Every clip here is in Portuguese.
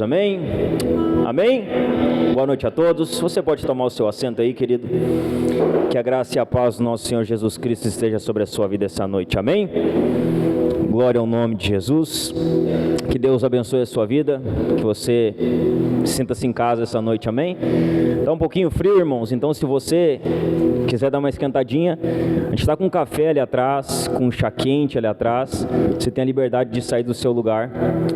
Amém? Amém? Boa noite a todos. Você pode tomar o seu assento aí, querido. Que a graça e a paz do nosso Senhor Jesus Cristo esteja sobre a sua vida essa noite. Amém? Glória ao nome de Jesus. Que Deus abençoe a sua vida. Que você sinta-se em casa essa noite. Amém? Tá um pouquinho frio, irmãos. Então, se você quiser dar uma esquentadinha, a gente está com um café ali atrás, com um chá quente ali atrás. Você tem a liberdade de sair do seu lugar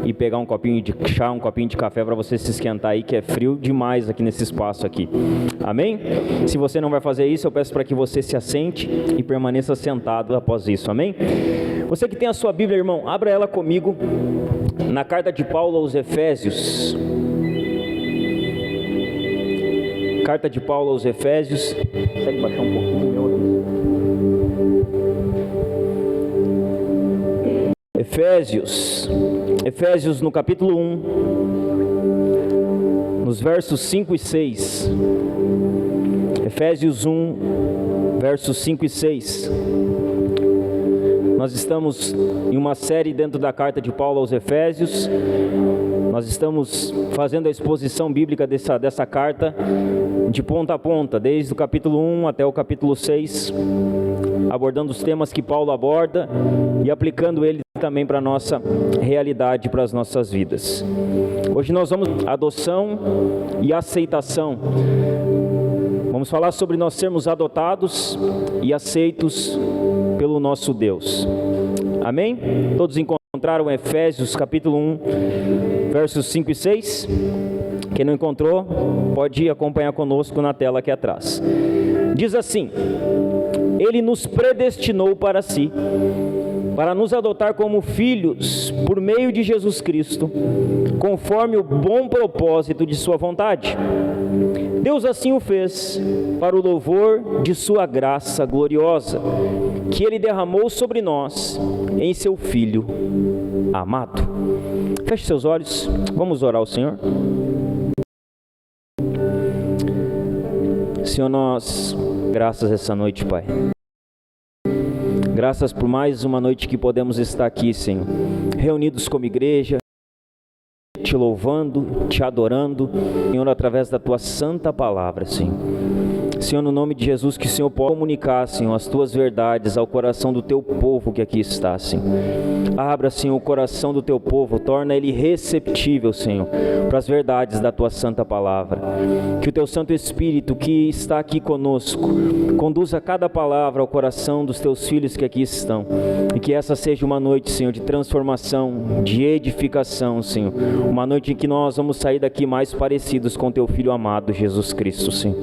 e pegar um copinho de chá, um copinho de café para você se esquentar aí, que é frio demais aqui nesse espaço aqui. Amém? Se você não vai fazer isso, eu peço para que você se assente e permaneça sentado após isso. Amém? Você que tem a sua Bíblia, irmão, abra ela comigo na carta de Paulo aos Efésios. Carta de Paulo aos Efésios. Consegue baixar um pouquinho meu aqui? Efésios no capítulo 1, nos versos 5 e 6. Efésios 1, versos 5 e 6. Nós estamos em uma série dentro da carta de Paulo aos Efésios. Nós estamos fazendo a exposição bíblica dessa carta de ponta a ponta, desde o capítulo 1 até o capítulo 6, abordando os temas que Paulo aborda e aplicando ele também para a nossa realidade, para as nossas vidas. Hoje nós vamos adoção e aceitação. Vamos falar sobre nós sermos adotados e aceitos pelo nosso Deus. Amém? Todos encontraram Efésios capítulo 1, versos 5 e 6? Quem não encontrou, pode acompanhar conosco na tela aqui atrás. Diz assim: Ele nos predestinou para si, para nos adotar como filhos por meio de Jesus Cristo, conforme o bom propósito de sua vontade. Deus assim o fez, para o louvor de sua graça gloriosa, que Ele derramou sobre nós em seu Filho amado. Feche seus olhos, vamos orar ao Senhor. Senhor, nós, graças essa noite, Pai. Graças por mais uma noite que podemos estar aqui, Senhor, reunidos como igreja, te louvando, te adorando, Senhor, através da Tua santa palavra, Senhor. Senhor, no nome de Jesus, que o Senhor possa comunicar, Senhor, as Tuas verdades ao coração do Teu povo que aqui está, Senhor. Abra, Senhor, o coração do Teu povo, torna ele receptível, Senhor, para as verdades da Tua santa palavra. Que o Teu Santo Espírito que está aqui conosco conduza cada palavra ao coração dos Teus filhos que aqui estão. E que essa seja uma noite, Senhor, de transformação, de edificação, Senhor. Uma noite em que nós vamos sair daqui mais parecidos com Teu Filho amado, Jesus Cristo, Senhor.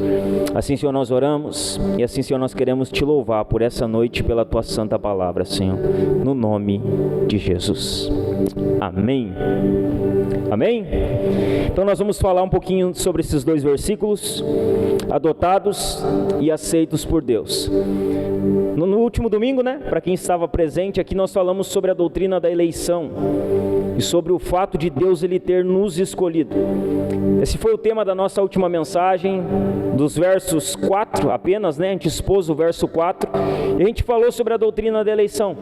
Assim, Senhor, nós oramos e assim, Senhor, nós queremos Te louvar por essa noite, pela Tua santa palavra, Senhor. No nome de Jesus. Amém. Amém? Então nós vamos falar um pouquinho sobre esses dois versículos, adotados e aceitos por Deus. No último domingo, né, para quem estava presente aqui, nós falamos sobre a doutrina da eleição e sobre o fato de Deus Ele ter nos escolhido. Esse foi o tema da nossa última mensagem, dos versos 4 apenas, né? A gente expôs o verso 4 e a gente falou sobre a doutrina da eleição.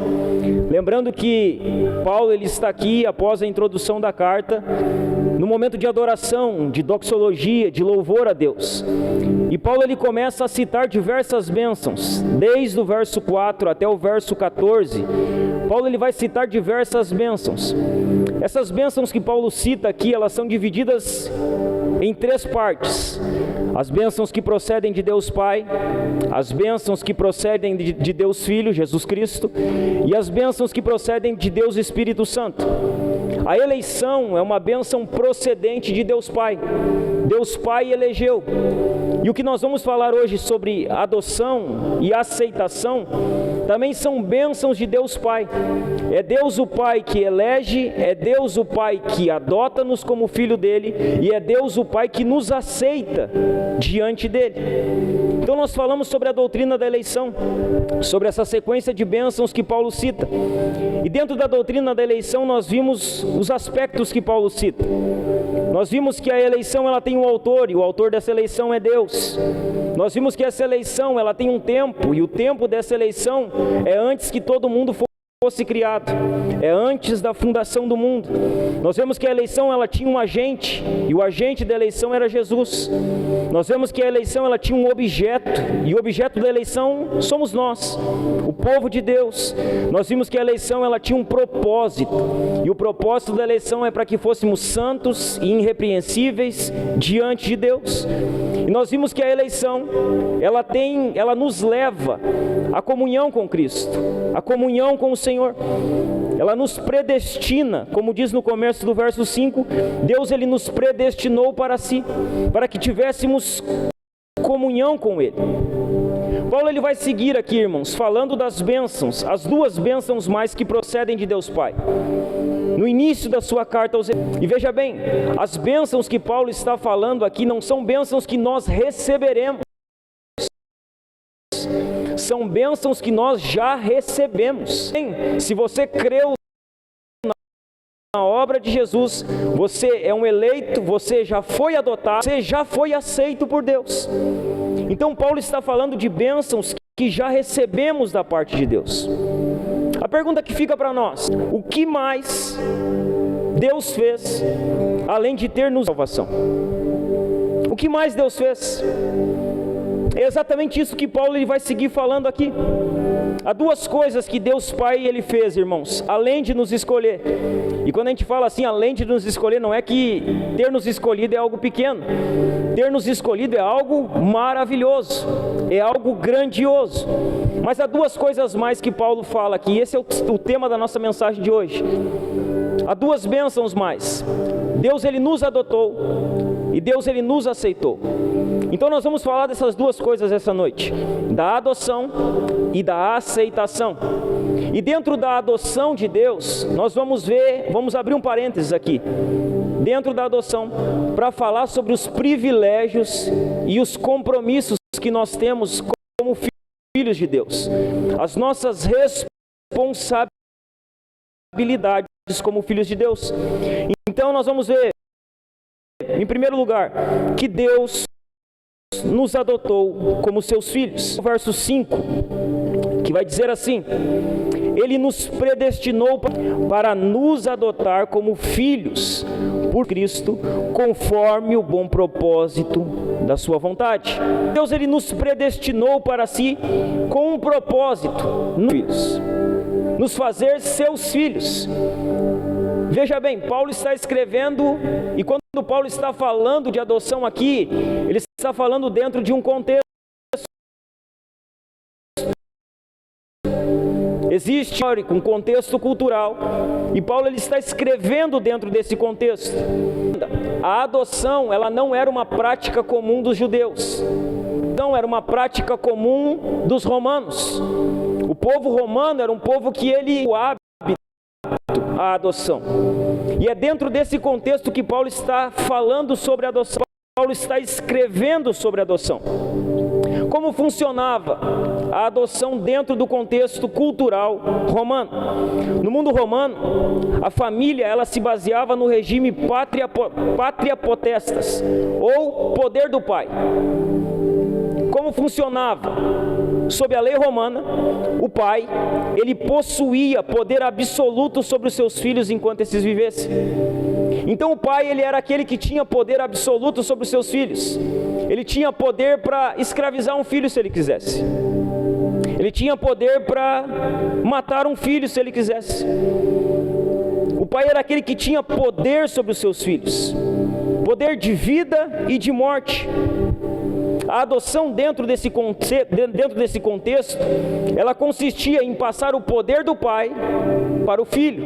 Lembrando que Paulo ele está aqui após a introdução da carta, no momento de adoração, de doxologia, de louvor a Deus. E Paulo ele começa a citar diversas bênçãos, desde o verso 4 até o verso 14. Paulo ele vai citar diversas bênçãos. Essas bênçãos que Paulo cita aqui, elas são divididas em três partes. As bênçãos que procedem de Deus Pai, as bênçãos que procedem de Deus Filho, Jesus Cristo, e as bênçãos que procedem de Deus Espírito Santo. A eleição é uma bênção procedente de Deus Pai. Deus Pai elegeu. E o que nós vamos falar hoje sobre adoção e aceitação também são bênçãos de Deus Pai. É Deus o Pai que elege, é Deus o Pai que adota-nos como filho dele e é Deus o Pai que nos aceita diante dele. Então nós falamos sobre a doutrina da eleição, sobre essa sequência de bênçãos que Paulo cita. E dentro da doutrina da eleição nós vimos os aspectos que Paulo cita. Nós vimos que a eleição ela tem um autor, e o autor dessa eleição é Deus. Nós vimos que essa eleição ela tem um tempo, e o tempo dessa eleição é antes que todo mundo fosse fosse criado, é antes da fundação do mundo. Nós vemos que a eleição ela tinha um agente, e o agente da eleição era Jesus. Nós vemos que a eleição ela tinha um objeto, e o objeto da eleição somos nós, o povo de Deus. Nós vimos que a eleição ela tinha um propósito, e o propósito da eleição é para que fôssemos santos e irrepreensíveis diante de Deus. E nós vimos que a eleição ela nos leva à comunhão com Cristo, à comunhão com o Senhor. Ela nos predestina, como diz no começo do verso 5, Deus ele nos predestinou para si, para que tivéssemos comunhão com Ele. Paulo ele vai seguir aqui, irmãos, falando das bênçãos, as duas bênçãos mais que procedem de Deus Pai. No início da sua carta aos Hebreus. E veja bem, as bênçãos que Paulo está falando aqui não são bênçãos que nós receberemos. São bênçãos que nós já recebemos. Se você creu na obra de Jesus, você é um eleito, você já foi adotado, você já foi aceito por Deus. Então Paulo está falando de bênçãos que já recebemos da parte de Deus. A pergunta que fica para nós: o que mais Deus fez além de ter nos salvação? O que mais Deus fez? É exatamente isso que Paulo ele vai seguir falando aqui. Há duas coisas que Deus Pai ele fez, irmãos, além de nos escolher. E quando a gente fala assim, além de nos escolher, não é que ter nos escolhido é algo pequeno. Ter nos escolhido é algo maravilhoso, é algo grandioso. Mas há duas coisas mais que Paulo fala aqui, esse é o tema da nossa mensagem de hoje. Há duas bênçãos mais. Deus ele nos adotou e Deus ele nos aceitou. Então nós vamos falar dessas duas coisas essa noite, da adoção e da aceitação. E dentro da adoção de Deus, nós vamos abrir um parênteses aqui, dentro da adoção, para falar sobre os privilégios e os compromissos que nós temos como filhos de Deus, as nossas responsabilidades como filhos de Deus. Então nós vamos ver, em primeiro lugar, que Deus nos adotou como seus filhos. O verso 5, que vai dizer assim: Ele nos predestinou para nos adotar como filhos por Cristo, conforme o bom propósito da sua vontade. Deus ele nos predestinou para si com um propósito, nos fazer seus filhos. Veja bem, Paulo está escrevendo, e quando Paulo está falando de adoção aqui, ele está falando dentro de um contexto. Existe um contexto cultural, e Paulo ele está escrevendo dentro desse contexto. A adoção, ela não era uma prática comum dos judeus, não era uma prática comum dos romanos. O povo romano era um povo que ele a adoção. E é dentro desse contexto que Paulo está falando sobre a adoção. Paulo está escrevendo sobre a adoção. Como funcionava a adoção dentro do contexto cultural romano? No mundo romano, a família ela se baseava no regime pátria potestas, ou poder do pai. Como funcionava? Sob a lei romana, o pai, ele possuía poder absoluto sobre os seus filhos enquanto esses vivessem. Então o pai, ele era aquele que tinha poder absoluto sobre os seus filhos. Ele tinha poder para escravizar um filho se ele quisesse. Ele tinha poder para matar um filho se ele quisesse. O pai era aquele que tinha poder sobre os seus filhos, poder de vida e de morte. A adoção dentro desse contexto, ela consistia em passar o poder do pai para o filho.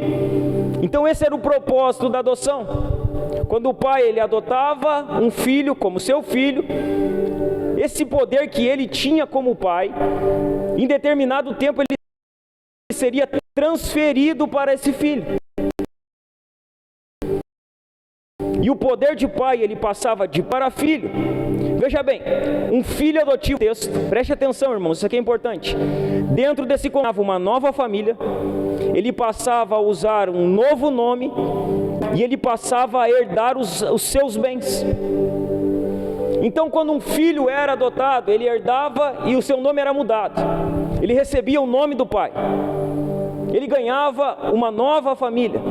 Então esse era o propósito da adoção. Quando o pai ele adotava um filho como seu filho, esse poder que ele tinha como pai, em determinado tempo ele seria transferido para esse filho. E o poder de pai ele passava de para filho. Veja bem, um filho adotivo, preste atenção, irmãos, isso aqui é importante. Dentro desse conceito, uma nova família, ele passava a usar um novo nome e ele passava a herdar os seus bens. Então, quando um filho era adotado, ele herdava e o seu nome era mudado. Ele recebia o nome do pai. ele ganhava uma nova família,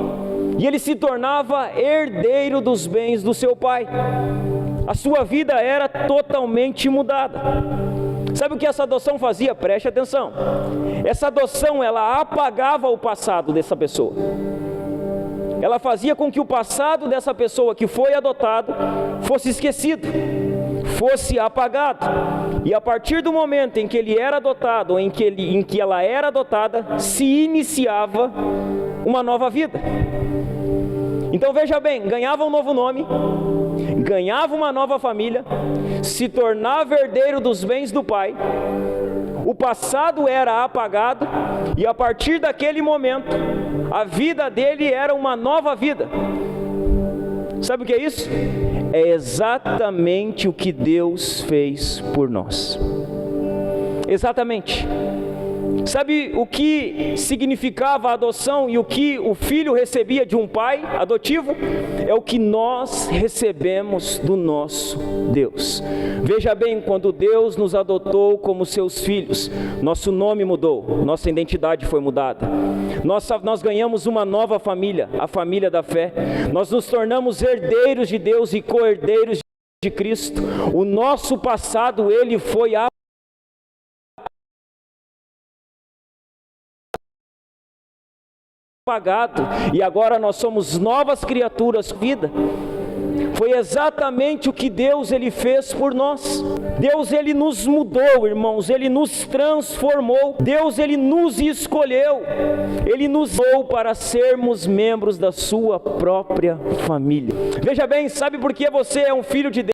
e ele se tornava herdeiro dos bens do seu pai. A sua vida era totalmente mudada. Sabe o que essa adoção fazia? Preste atenção. Essa adoção, ela apagava o passado dessa pessoa. Ela fazia com que o passado dessa pessoa que foi adotada fosse esquecido, fosse apagado. E a partir do momento em que ele era adotado, ou em que ela era adotada, se iniciava uma nova vida. Então veja bem, ganhava um novo nome, ganhava uma nova família, se tornava herdeiro dos bens do pai, o passado era apagado, e a partir daquele momento, a vida dele era uma nova vida. Sabe o que é isso? É exatamente o que Deus fez por nós. Exatamente. Sabe o que significava a adoção e o que o filho recebia de um pai adotivo? É o que nós recebemos do nosso Deus. Veja bem, quando Deus nos adotou como seus filhos, nosso nome mudou, nossa identidade foi mudada. Nós ganhamos uma nova família, a família da fé. Nós nos tornamos herdeiros de Deus e co-herdeiros de Cristo. O nosso passado, ele foi apagado, e agora nós somos novas criaturas. Vida foi exatamente o que Deus ele fez por nós. Deus ele nos mudou, irmãos, ele nos transformou. Deus ele nos escolheu, ele nos deu para sermos membros da sua própria família. Veja bem, sabe por que você é um filho de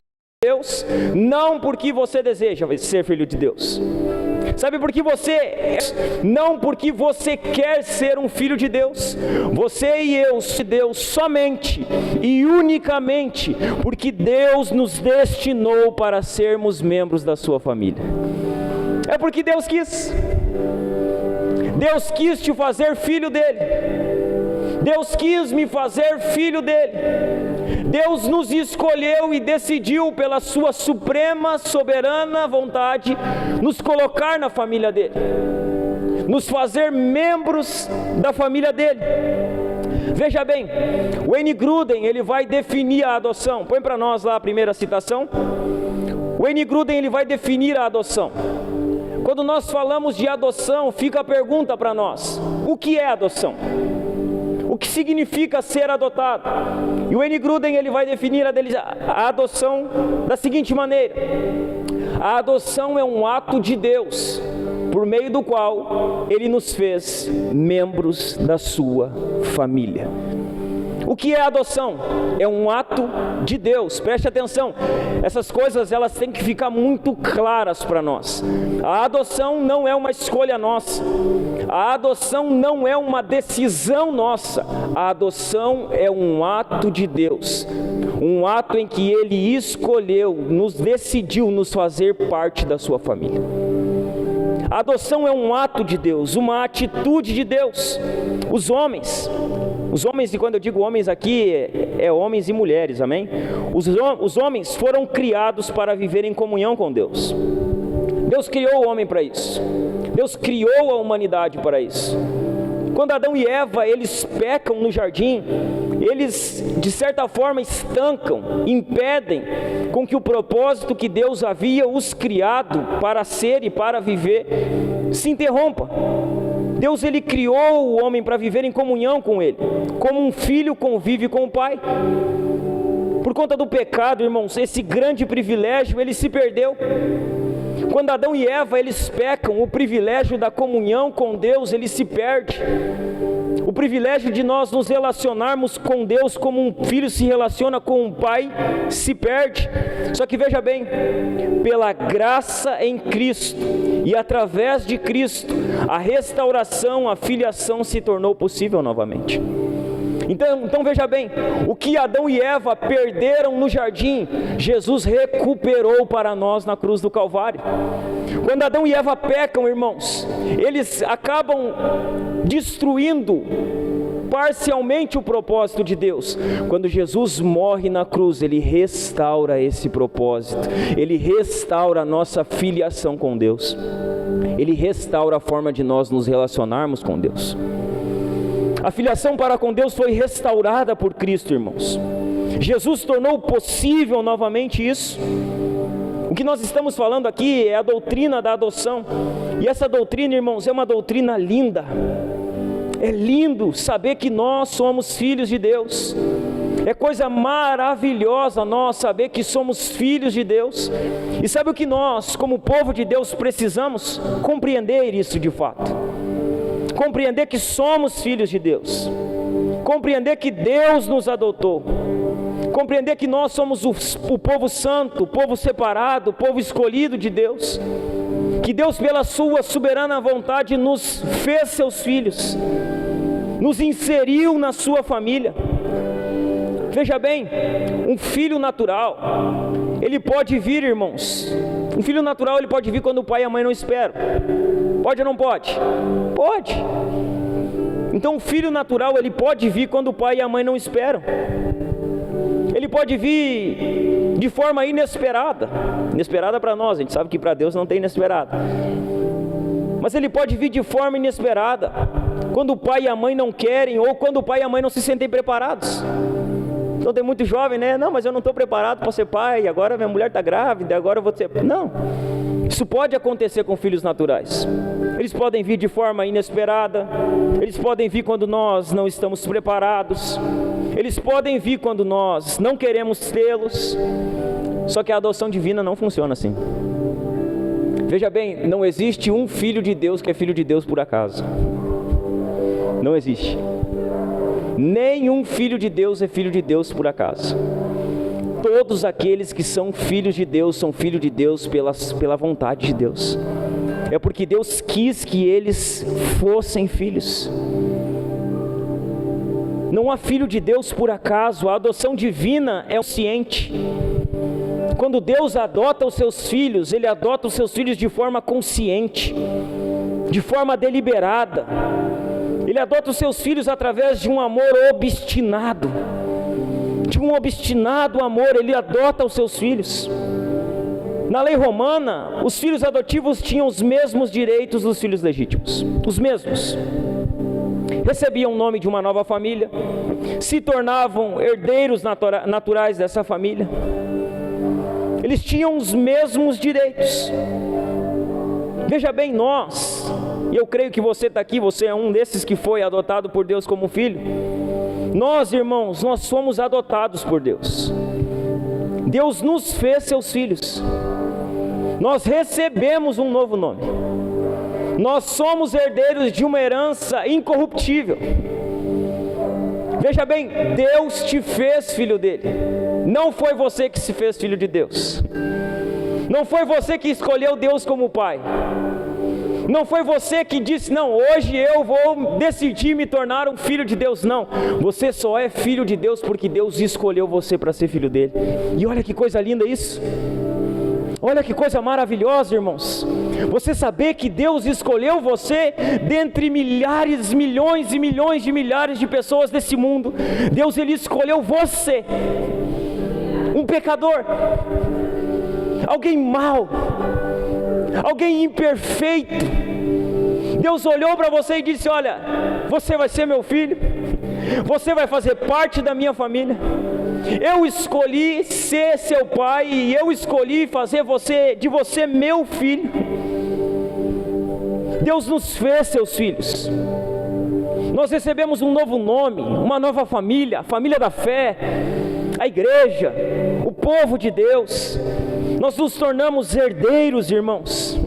Deus? Não porque você deseja ser filho de Deus. Sabe por que não porque você quer ser um filho de Deus. Você e eu, Deus, somente e unicamente porque Deus nos destinou para sermos membros da sua família. É porque Deus quis. Deus quis te fazer filho dele. Deus quis me fazer filho dele. Deus nos escolheu e decidiu pela sua suprema, soberana vontade nos colocar na família dele, nos fazer membros da família dele. Veja bem, o Wayne Grudem ele vai definir a adoção. Põe para nós lá a primeira citação. O Wayne Grudem ele vai definir a adoção. Quando nós falamos de adoção, fica a pergunta para nós: o que é adoção? O que significa ser adotado? E o Wayne Grudem ele vai definir a adoção da seguinte maneira: a adoção é um ato de Deus, por meio do qual ele nos fez membros da sua família. O que é adoção? É um ato de Deus. Preste atenção, essas coisas elas têm que ficar muito claras para nós. A adoção não é uma escolha nossa. A adoção não é uma decisão nossa. A adoção é um ato de Deus. Um ato em que Ele escolheu, decidiu nos fazer parte da sua família. A adoção é um ato de Deus, uma atitude de Deus. Os homens, e quando eu digo homens aqui, é homens e mulheres, amém? Os homens foram criados para viver em comunhão com Deus. Deus criou o homem para isso. Deus criou a humanidade para isso. Quando Adão e Eva, eles pecam no jardim, eles de certa forma estancam, impedem com que o propósito que Deus havia os criado para ser e para viver se interrompa. Deus ele criou o homem para viver em comunhão com ele, como um filho convive com o pai. Por conta do pecado, irmãos, esse grande privilégio ele se perdeu. Quando Adão e Eva eles pecam, o privilégio da comunhão com Deus ele se perde. O privilégio de nós nos relacionarmos com Deus como um filho se relaciona com um pai se perde. Só que veja bem, pela graça em Cristo e através de Cristo, a restauração, a filiação se tornou possível novamente. Então veja bem, o que Adão e Eva perderam no jardim, Jesus recuperou para nós na cruz do Calvário. Quando Adão e Eva pecam, irmãos, eles acabam destruindo parcialmente o propósito de Deus. Quando Jesus morre na cruz, Ele restaura esse propósito, Ele restaura a nossa filiação com Deus, Ele restaura a forma de nós nos relacionarmos com Deus. A filiação para com Deus foi restaurada por Cristo, irmãos. Jesus tornou possível novamente isso. O que nós estamos falando aqui é a doutrina da adoção. E essa doutrina, irmãos, é uma doutrina linda. É lindo saber que nós somos filhos de Deus. É coisa maravilhosa nós saber que somos filhos de Deus. E sabe o que nós, como povo de Deus, precisamos? Compreender isso de fato. Compreender que somos filhos de Deus. Compreender que Deus nos adotou. Compreender que nós somos o povo santo, o povo separado, o povo escolhido de Deus. Que Deus, pela sua soberana vontade, nos fez seus filhos. Nos inseriu na sua família. Veja bem, um filho natural, ele pode vir, irmãos. Um filho natural, ele pode vir quando o pai e a mãe não esperam. Pode ou não pode? Pode. Então, um filho natural, ele pode vir quando o pai e a mãe não esperam. Ele pode vir de forma inesperada. Inesperada para nós, a gente sabe que para Deus não tem inesperada. Mas ele pode vir de forma inesperada, quando o pai e a mãe não querem, ou quando o pai e a mãe não se sentem preparados. Então tem muito jovem, né? Não, mas eu não estou preparado para ser pai, agora minha mulher está grávida, agora eu vou ser... Não, isso pode acontecer com filhos naturais. Eles podem vir de forma inesperada, eles podem vir quando nós não estamos preparados, eles podem vir quando nós não queremos tê-los. Só que a adoção divina não funciona assim. Veja bem, não existe um filho de Deus que é filho de Deus por acaso. Não existe. Nenhum filho de Deus é filho de Deus por acaso. Todos aqueles que são filhos de Deus são filhos de Deus pela vontade de Deus. É porque Deus quis que eles fossem filhos. Não há filho de Deus por acaso. A adoção divina é consciente. Quando Deus adota os seus filhos, Ele adota os seus filhos de forma consciente, de forma deliberada. Ele adota os seus filhos através de um amor obstinado. De um obstinado amor, Ele adota os seus filhos. Na lei romana, os filhos adotivos tinham os mesmos direitos dos filhos legítimos. Os mesmos. Recebiam o nome de uma nova família, se tornavam herdeiros naturais dessa família. Eles tinham os mesmos direitos. Veja bem, nós, e eu creio que você está aqui, você é um desses que foi adotado por Deus como filho. Nós, irmãos, nós somos adotados por Deus. Deus nos fez seus filhos. Nós recebemos um novo nome. Nós somos herdeiros de uma herança incorruptível. Veja bem, Deus te fez filho dele. Não foi você que se fez filho de Deus. Não foi você que escolheu Deus como pai. Não foi você que disse, não, hoje eu vou decidir me tornar um filho de Deus. Não, você só é filho de Deus porque Deus escolheu você para ser filho dele. E olha que coisa linda isso. Olha que coisa maravilhosa, irmãos. Você saber que Deus escolheu você dentre milhares, milhões e milhões de milhares de pessoas desse mundo. Deus, Ele escolheu você, um pecador, alguém mau, alguém imperfeito. Deus olhou para você e disse, olha, você vai ser meu filho, você vai fazer parte da minha família. Eu escolhi ser seu pai e eu escolhi fazer de você meu filho. Deus nos fez seus filhos. Nós recebemos um novo nome, uma nova família, a família da fé, a igreja, o povo de Deus. Nós nos tornamos herdeiros, irmãos.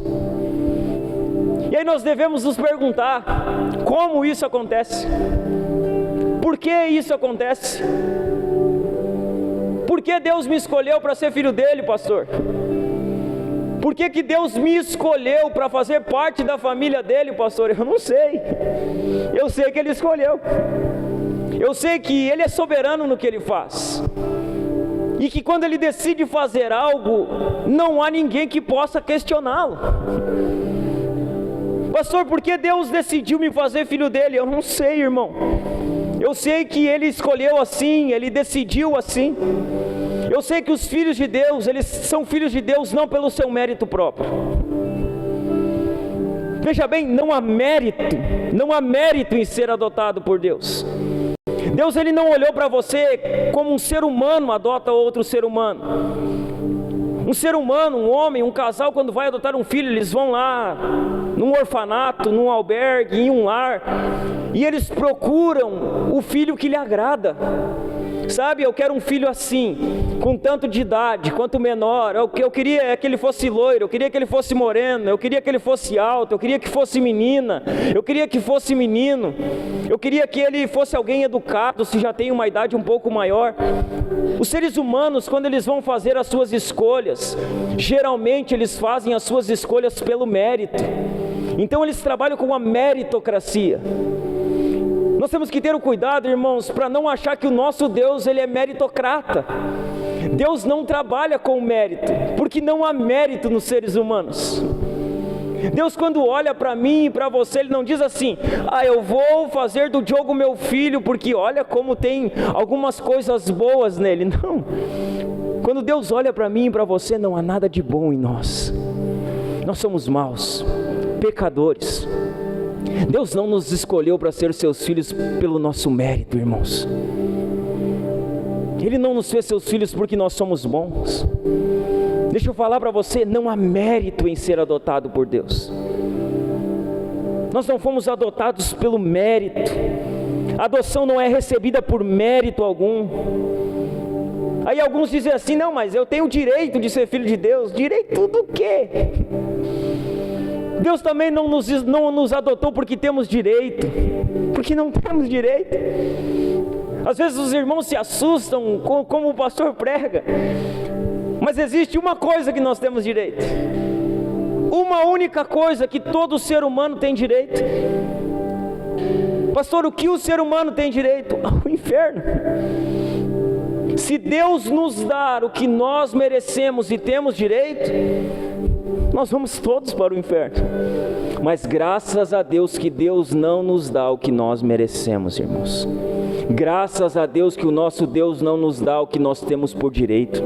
E aí nós devemos nos perguntar, como isso acontece? Por que isso acontece? Por que Deus me escolheu para ser filho dele, pastor? Por que Deus me escolheu para fazer parte da família dele, pastor? Eu não sei. Eu sei que Ele escolheu. Eu sei que Ele é soberano no que Ele faz. E que quando Ele decide fazer algo, não há ninguém que possa questioná-lo. Pastor, por que Deus decidiu me fazer filho dele? Eu não sei, irmão. Eu sei que Ele escolheu assim, Ele decidiu assim. Eu sei que os filhos de Deus, eles são filhos de Deus não pelo seu mérito próprio. Veja bem, não há mérito em ser adotado por Deus. Deus, Ele não olhou para você como um ser humano adota outro ser humano. Um ser humano, um homem, um casal, quando vai adotar um filho, eles vão lá num orfanato, num albergue, em um lar, e eles procuram o filho que lhe agrada. Sabe, eu quero um filho assim, com tanto de idade, quanto menor. O que eu queria é que ele fosse loiro, eu queria que ele fosse moreno, eu queria que ele fosse alto, eu queria que fosse menina, eu queria que fosse menino, eu queria que ele fosse alguém educado, se já tem uma idade um pouco maior. Os seres humanos, quando eles vão fazer as suas escolhas, geralmente eles fazem as suas escolhas pelo mérito. Então eles trabalham com a meritocracia. Nós temos que ter o cuidado, irmãos, para não achar que o nosso Deus, Ele é meritocrata. Deus não trabalha com mérito, porque não há mérito nos seres humanos. Deus, quando olha para mim e para você, Ele não diz assim: eu vou fazer do Diogo meu filho, porque olha como tem algumas coisas boas nele. Não. Quando Deus olha para mim e para você, não há nada de bom em nós. Nós somos maus, pecadores. Deus não nos escolheu para ser seus filhos pelo nosso mérito, irmãos. Ele não nos fez seus filhos porque nós somos bons. Deixa eu falar para você, não há mérito em ser adotado por Deus. Nós não fomos adotados pelo mérito. A adoção não é recebida por mérito algum. Aí alguns dizem assim: não, mas eu tenho o direito de ser filho de Deus. Direito do quê? Deus também não nos adotou porque temos direito, porque não temos direito. Às vezes os irmãos se assustam como o pastor prega, mas existe uma coisa que nós temos direito, uma única coisa que todo ser humano tem direito. Pastor, o que o ser humano tem direito? Ao inferno. Se Deus nos dar o que nós merecemos e temos direito, nós vamos todos para o inferno. Mas graças a Deus que Deus não nos dá o que nós merecemos, irmãos. Graças a Deus que o nosso Deus não nos dá o que nós temos por direito.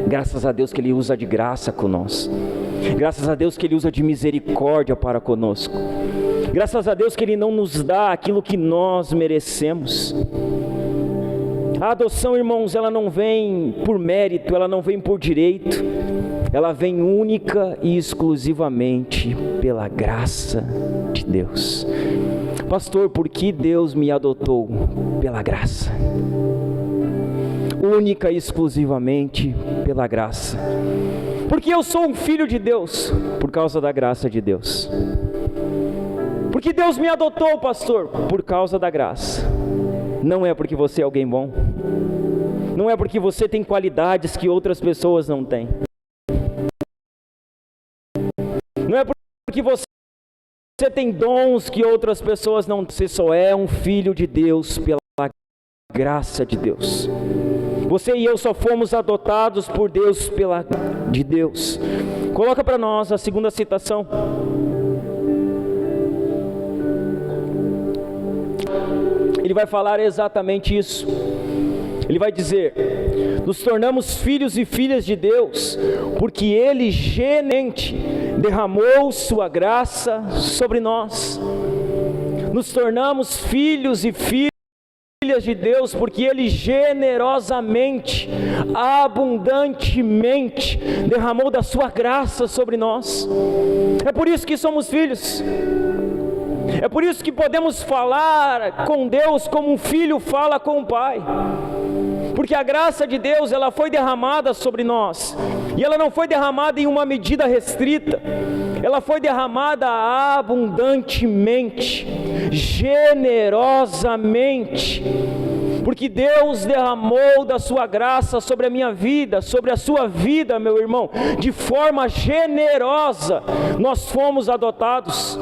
Graças a Deus que Ele usa de graça conosco. Graças a Deus que Ele usa de misericórdia para conosco. Graças a Deus que Ele não nos dá aquilo que nós merecemos. A adoção, irmãos, ela não vem por mérito, ela não vem por direito. Ela vem única e exclusivamente pela graça de Deus. Pastor, por que Deus me adotou? Pela graça. Única e exclusivamente pela graça. Porque eu sou um filho de Deus, por causa da graça de Deus. Porque Deus me adotou, pastor, por causa da graça. Não é porque você é alguém bom. Não é porque você tem qualidades que outras pessoas não têm. Não é porque você tem dons que outras pessoas não têm. Você só é um filho de Deus pela graça de Deus. Você e eu só fomos adotados por Deus de Deus. Coloca para nós a segunda citação. Ele vai falar exatamente isso. Ele vai dizer: nos tornamos filhos e filhas de Deus, porque Ele genuinamente derramou sua graça sobre nós. Nos tornamos filhos e filhas de Deus, porque Ele generosamente, abundantemente derramou da sua graça sobre nós. É por isso que somos filhos. É por isso que podemos falar com Deus como um filho fala com o pai. Porque a graça de Deus, ela foi derramada sobre nós. E ela não foi derramada em uma medida restrita. Ela foi derramada abundantemente, generosamente. Porque Deus derramou da sua graça sobre a minha vida, sobre a sua vida, meu irmão, de forma generosa. Nós fomos adotados.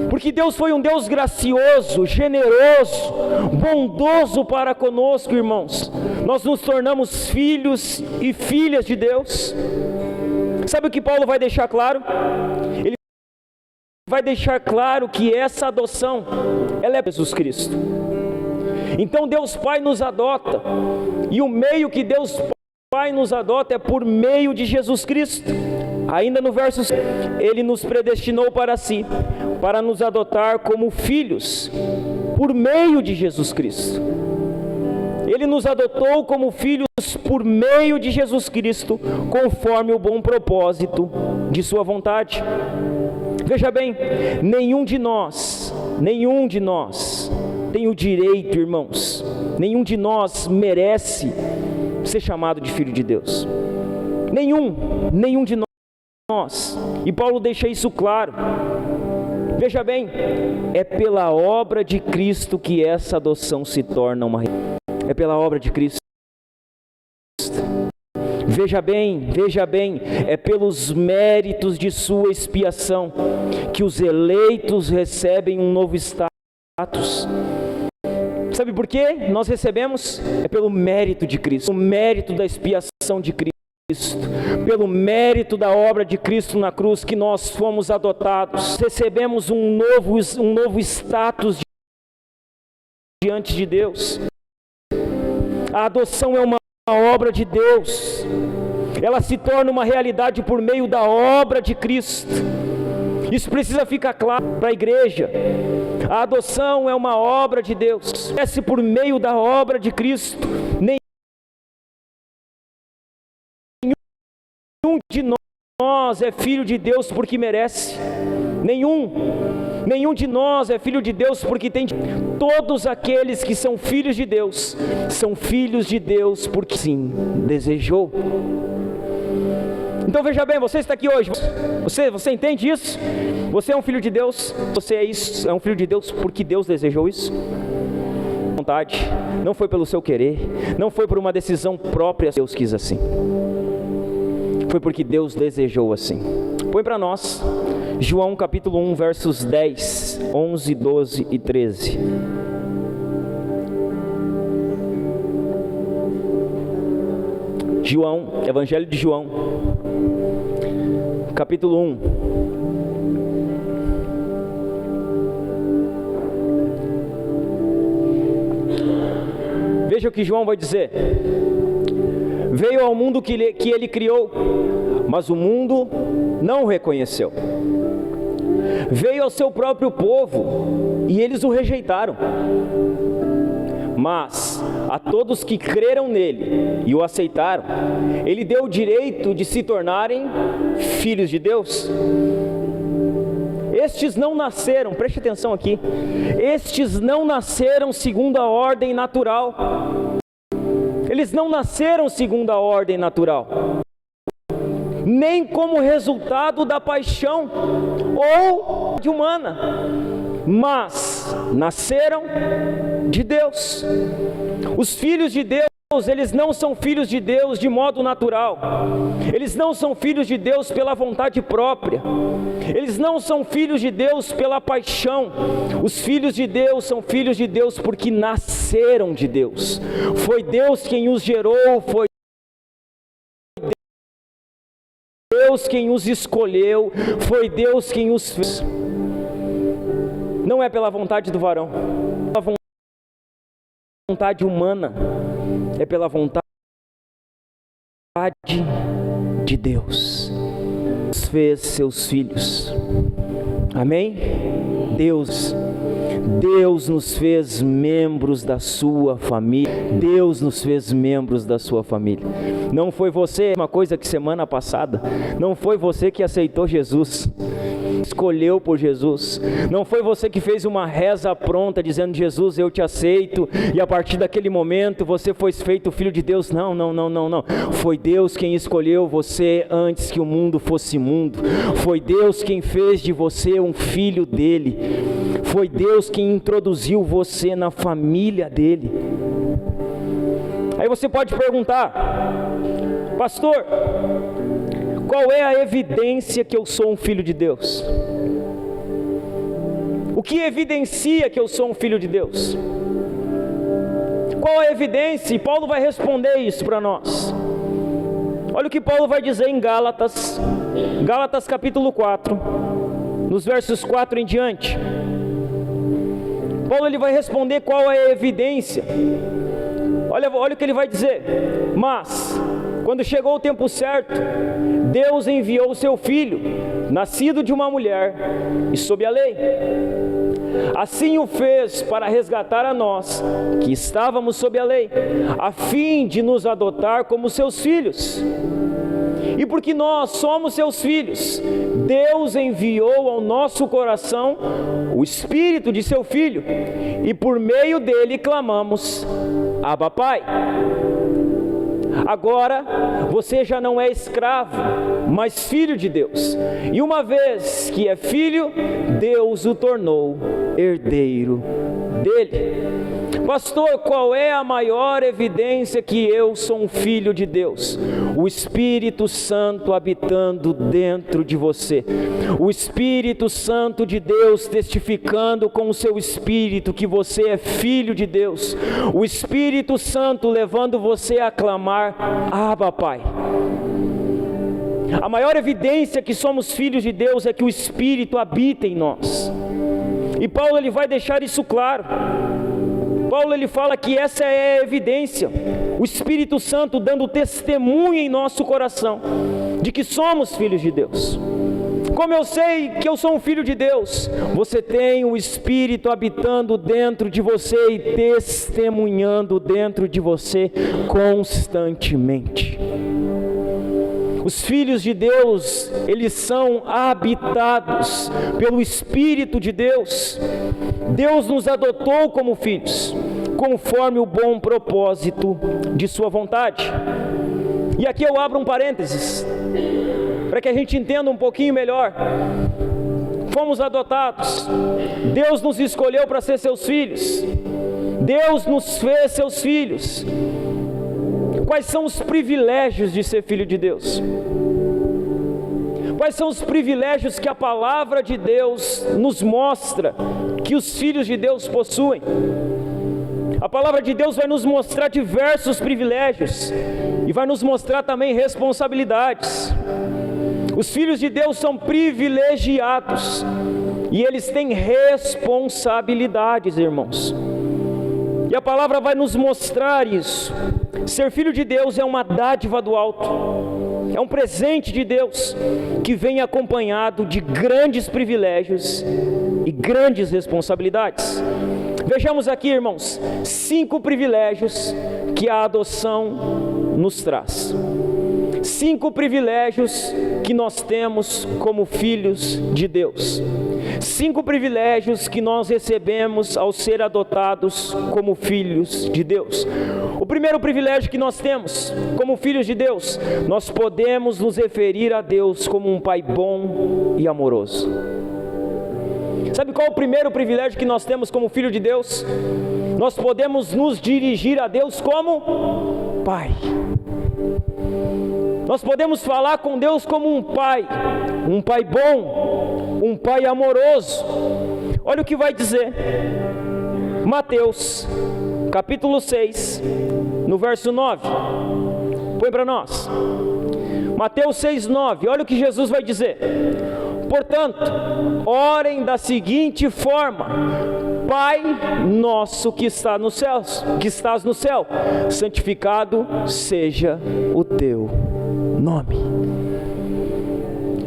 Porque Deus foi um Deus gracioso, generoso, bondoso para conosco, irmãos. Nós nos tornamos filhos e filhas de Deus. Sabe o que Paulo vai deixar claro? Ele vai deixar claro que essa adoção, ela é Jesus Cristo. Então Deus Pai nos adota, e o meio que Deus Pai nos adota é por meio de Jesus Cristo. Ainda no verso, Ele nos predestinou para si, para nos adotar como filhos, por meio de Jesus Cristo. Ele nos adotou como filhos por meio de Jesus Cristo, conforme o bom propósito de sua vontade. Veja bem, nenhum de nós tem o direito, irmãos, nenhum de nós merece ser chamado de filho de Deus. Nenhum de nós. E Paulo deixa isso claro. Veja bem, é pela obra de Cristo que essa adoção se torna uma realidade. É pela obra de Cristo. Veja bem, é pelos méritos de sua expiação que os eleitos recebem um novo status. Sabe por quê? Nós recebemos? É pelo mérito de Cristo, o mérito da expiação de Cristo, pelo mérito da obra de Cristo na cruz que nós fomos adotados. Recebemos um novo status diante de Deus. A adoção é uma obra de Deus. Ela se torna uma realidade por meio da obra de Cristo. Isso precisa ficar claro para a igreja. A adoção é uma obra de Deus. Acontece por meio da obra de Cristo. Nenhum de nós é filho de Deus porque merece. Nenhum de nós é filho de Deus porque tem. Todos aqueles que são filhos de Deus, são filhos de Deus porque sim, desejou. Então veja bem, você está aqui hoje, você entende isso? Você é um filho de Deus, você é um filho de Deus porque Deus desejou isso? Vontade, não foi pelo seu querer, não foi por uma decisão própria, Deus quis assim. Foi porque Deus desejou assim. Põe para nós, João capítulo 1, versos 10, 11, 12 e 13. João, Evangelho de João, capítulo 1. Veja o que João vai dizer. Veio ao mundo que ele criou, mas o mundo não o reconheceu. Veio ao seu próprio povo e eles o rejeitaram. Mas a todos que creram nele e o aceitaram, ele deu o direito de se tornarem filhos de Deus. Estes não nasceram, preste atenção aqui, estes não nasceram segundo a ordem natural. Eles não nasceram segundo a ordem natural, nem como resultado da paixão ou de humana, mas nasceram de Deus. Os filhos de Deus, eles não são filhos de Deus de modo natural. Eles não são filhos de Deus pela vontade própria. Eles não são filhos de Deus pela paixão. Os filhos de Deus são filhos de Deus porque nasceram de Deus. Foi Deus quem os gerou, foi Deus quem os escolheu, foi Deus quem os fez. Não é pela vontade do varão, é pela vontade humana, é pela vontade de Deus. Deus fez seus filhos. Amém? Deus nos fez membros da sua família. Deus nos fez membros da sua família. Não foi você, uma coisa que semana passada, não foi você que aceitou Jesus, escolheu por Jesus. Não foi você que fez uma reza pronta dizendo: Jesus, eu te aceito, e a partir daquele momento você foi feito filho de Deus. Não. Foi Deus quem escolheu você antes que o mundo fosse mundo. Foi Deus quem fez de você um filho dele. Foi Deus quem introduziu você na família dele. Aí você pode perguntar: pastor, qual é a evidência que eu sou um filho de Deus? O que evidencia que eu sou um filho de Deus? Qual a evidência? E Paulo vai responder isso para nós. Olha o que Paulo vai dizer em Gálatas capítulo 4, nos versos 4 em diante. Paulo ele vai responder qual é a evidência. Olha o que ele vai dizer. Mas Quando chegou o tempo certo, Deus enviou o seu Filho, nascido de uma mulher e sob a lei. Assim o fez para resgatar a nós, que estávamos sob a lei, a fim de nos adotar como seus filhos. E porque nós somos seus filhos, Deus enviou ao nosso coração o Espírito de seu Filho, e por meio dele clamamos: Abba, Pai. Agora você já não é escravo, mas filho de Deus. E uma vez que é filho, Deus o tornou herdeiro dele. Pastor, qual é a maior evidência que eu sou um filho de Deus? O Espírito Santo habitando dentro de você. O Espírito Santo de Deus testificando com o seu Espírito que você é filho de Deus. O Espírito Santo levando você a clamar: Abba, Pai. A maior evidência que somos filhos de Deus é que o Espírito habita em nós. E Paulo ele vai deixar isso claro. Paulo ele fala que essa é a evidência, o Espírito Santo dando testemunho em nosso coração de que somos filhos de Deus. Como eu sei que eu sou um filho de Deus? Você tem o Espírito habitando dentro de você e testemunhando dentro de você constantemente. Os filhos de Deus, eles são habitados pelo Espírito de Deus. Deus nos adotou como filhos, conforme o bom propósito de sua vontade. E aqui eu abro um parênteses, para que a gente entenda um pouquinho melhor. Fomos adotados, Deus nos escolheu para ser seus filhos, Deus nos fez seus filhos. Quais são os privilégios de ser filho de Deus? Quais são os privilégios que a palavra de Deus nos mostra que os filhos de Deus possuem? A palavra de Deus vai nos mostrar diversos privilégios e vai nos mostrar também responsabilidades. Os filhos de Deus são privilegiados e eles têm responsabilidades, irmãos. E a palavra vai nos mostrar isso. Ser filho de Deus é uma dádiva do alto, é um presente de Deus que vem acompanhado de grandes privilégios e grandes responsabilidades. Vejamos aqui, irmãos, 5 privilégios que a adoção nos traz. 5 privilégios que nós temos como filhos de Deus. 5 privilégios que nós recebemos ao ser adotados como filhos de Deus. O primeiro privilégio que nós temos como filhos de Deus, nós podemos nos referir a Deus como um Pai bom e amoroso. Sabe qual é o primeiro privilégio que nós temos como filho de Deus? Nós podemos nos dirigir a Deus como Pai. Nós podemos falar com Deus como um Pai bom, um Pai amoroso. Olha o que vai dizer Mateus, capítulo 6, no verso 9. Põe para nós. Mateus 6, 9. Olha o que Jesus vai dizer. Portanto, orem da seguinte forma: Pai nosso que estás no céu, santificado seja o teu nome.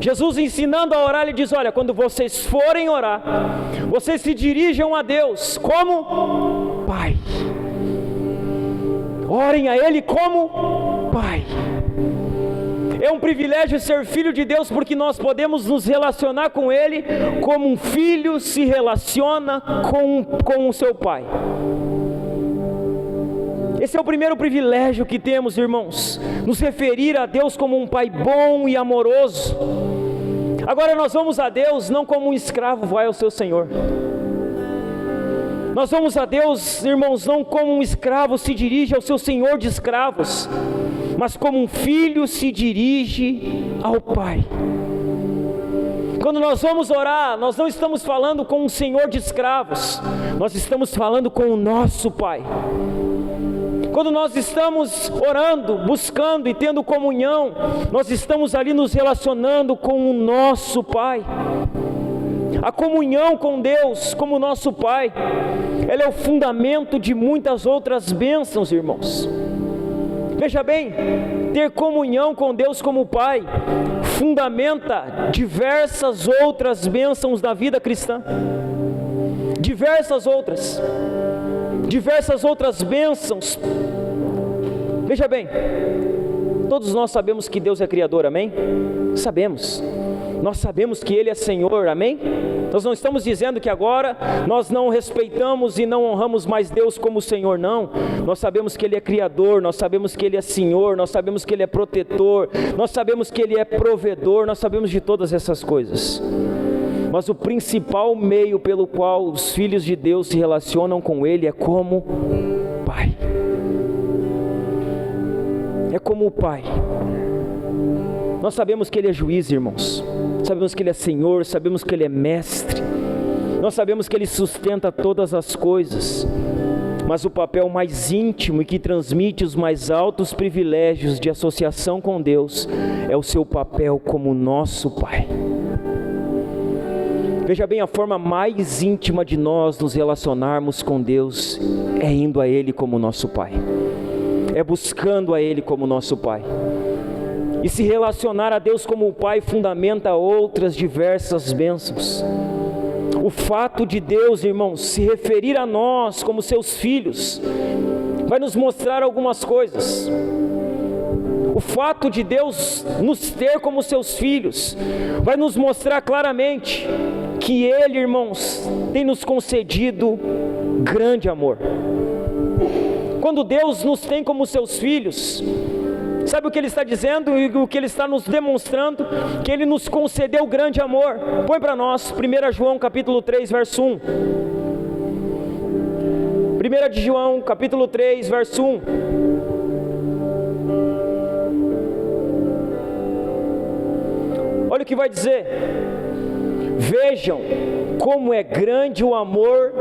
Jesus ensinando a orar, ele diz: olha, quando vocês forem orar, vocês se dirijam a Deus como Pai. Orem a Ele como Pai. É um privilégio ser filho de Deus, porque nós podemos nos relacionar com Ele como um filho se relaciona com o seu pai. Esse é o primeiro privilégio que temos, irmãos, nos referir a Deus como um Pai bom e amoroso. Agora nós vamos a Deus não como um escravo vai ao seu Senhor. Nós vamos a Deus, irmãos, não como um escravo se dirige ao seu senhor de escravos, mas como um filho se dirige ao Pai. Quando nós vamos orar, nós não estamos falando com um senhor de escravos, nós estamos falando com o nosso Pai. Quando nós estamos orando, buscando e tendo comunhão, nós estamos ali nos relacionando com o nosso Pai. A comunhão com Deus como nosso Pai, ela é o fundamento de muitas outras bênçãos, irmãos. Veja bem, ter comunhão com Deus como Pai fundamenta diversas outras bênçãos da vida cristã. Diversas outras bênçãos. Veja bem, todos nós sabemos que Deus é Criador, amém? Sabemos. Nós sabemos que Ele é Senhor, amém? Nós não estamos dizendo que agora nós não respeitamos e não honramos mais Deus como Senhor, não. Nós sabemos que Ele é Criador, nós sabemos que Ele é Senhor, nós sabemos que Ele é protetor, nós sabemos que Ele é provedor, nós sabemos de todas essas coisas. Mas o principal meio pelo qual os filhos de Deus se relacionam com Ele é como Pai. É como o Pai. Nós sabemos que Ele é juiz, irmãos. Sabemos que Ele é Senhor, sabemos que Ele é mestre. Nós sabemos que Ele sustenta todas as coisas. Mas o papel mais íntimo e que transmite os mais altos privilégios de associação com Deus é o seu papel como nosso Pai. Veja bem, a forma mais íntima de nós nos relacionarmos com Deus é indo a Ele como nosso Pai. É buscando a Ele como nosso Pai. E se relacionar a Deus como o Pai fundamenta outras diversas bênçãos. O fato de Deus, irmãos, se referir a nós como seus filhos, vai nos mostrar algumas coisas. O fato de Deus nos ter como seus filhos, vai nos mostrar claramente que Ele, irmãos, tem nos concedido grande amor. Quando Deus nos tem como seus filhos, sabe o que Ele está dizendo e o que Ele está nos demonstrando? Que Ele nos concedeu grande amor. Põe para nós, 1 João capítulo 3, verso 1. 1 de João capítulo 3, verso 1. Olha o que vai dizer: vejam como é grande o amor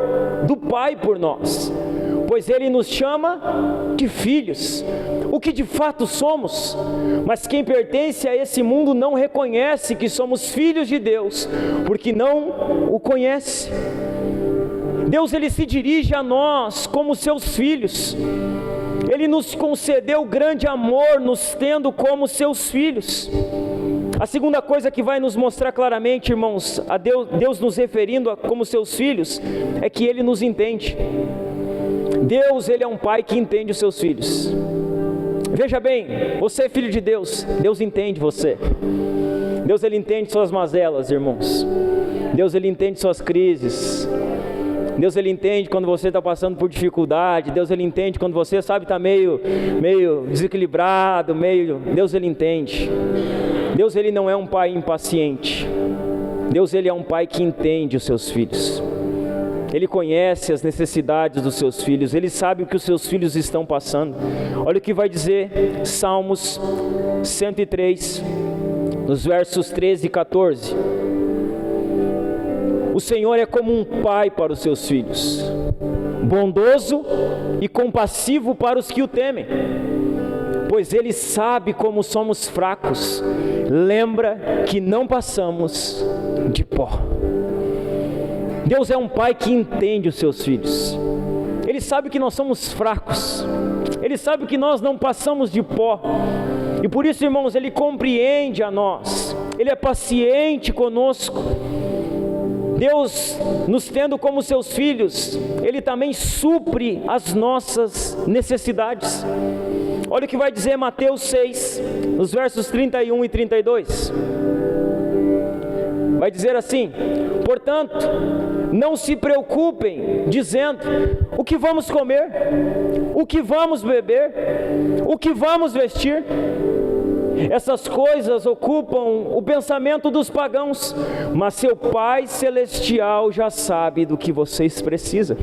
do Pai por nós, pois Ele nos chama de filhos, o que de fato somos. Mas quem pertence a esse mundo não reconhece que somos filhos de Deus, porque não o conhece. Deus, Ele se dirige a nós como seus filhos. Ele nos concedeu grande amor, nos tendo como seus filhos. A segunda coisa que vai nos mostrar claramente, irmãos, a Deus nos referindo como seus filhos, é que Ele nos entende. Deus, Ele é um Pai que entende os seus filhos. Veja bem, você é filho de Deus, Deus entende você. Deus, Ele entende suas mazelas, irmãos. Deus, Ele entende suas crises. Deus, Ele entende quando você está passando por dificuldade. Deus, Ele entende quando você, sabe, está meio desequilibrado, Deus, Ele entende. Deus, Ele não é um Pai impaciente. Deus, Ele é um Pai que entende os seus filhos. Ele conhece as necessidades dos seus filhos. Ele sabe o que os seus filhos estão passando. Olha o que vai dizer Salmos 103, nos versos 13 e 14. O Senhor é como um pai para os seus filhos, bondoso e compassivo para os que o temem, pois Ele sabe como somos fracos, lembra que não passamos de pó. Deus é um Pai que entende os seus filhos. Ele sabe que nós somos fracos. Ele sabe que nós não passamos de pó. E por isso, irmãos, Ele compreende a nós. Ele é paciente conosco. Deus, nos tendo como seus filhos, Ele também supre as nossas necessidades. Olha o que vai dizer Mateus 6, nos versos 31 e 32. Vai dizer assim: portanto, não se preocupem, dizendo: o que vamos comer? O que vamos beber? O que vamos vestir? Essas coisas ocupam o pensamento dos pagãos, mas seu Pai Celestial já sabe do que vocês precisam.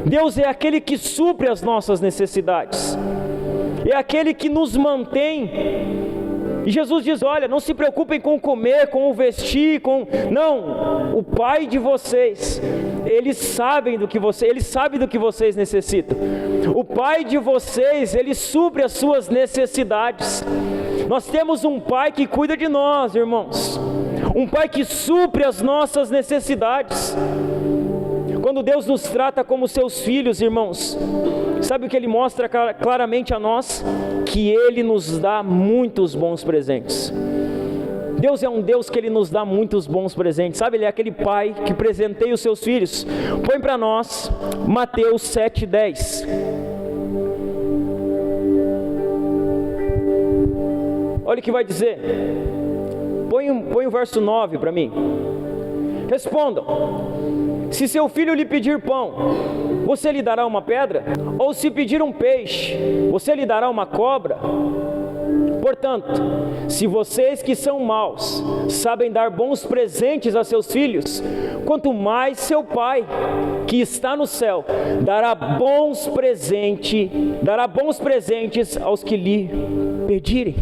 Deus é aquele que supre as nossas necessidades, é aquele que nos mantém. E Jesus diz: olha, não se preocupem com o comer, com o vestir, não, o Pai de vocês, Ele sabe do que vocês necessitam. O Pai de vocês, Ele supre as suas necessidades. Nós temos um Pai que cuida de nós, irmãos, um Pai que supre as nossas necessidades. Quando Deus nos trata como seus filhos, irmãos, sabe o que Ele mostra claramente a nós? Que Ele nos dá muitos bons presentes. Deus é um Deus que Ele nos dá muitos bons presentes, sabe? Ele é aquele pai que presenteia os seus filhos. Põe para nós Mateus 7:10. Olha o que vai dizer. Põe o verso 9 para mim. Respondam: se seu filho lhe pedir pão, você lhe dará uma pedra? Ou se pedir um peixe, você lhe dará uma cobra? Portanto, se vocês que são maus sabem dar bons presentes a seus filhos, quanto mais seu Pai, que está no céu, dará bons presentes aos que lhe pedirem.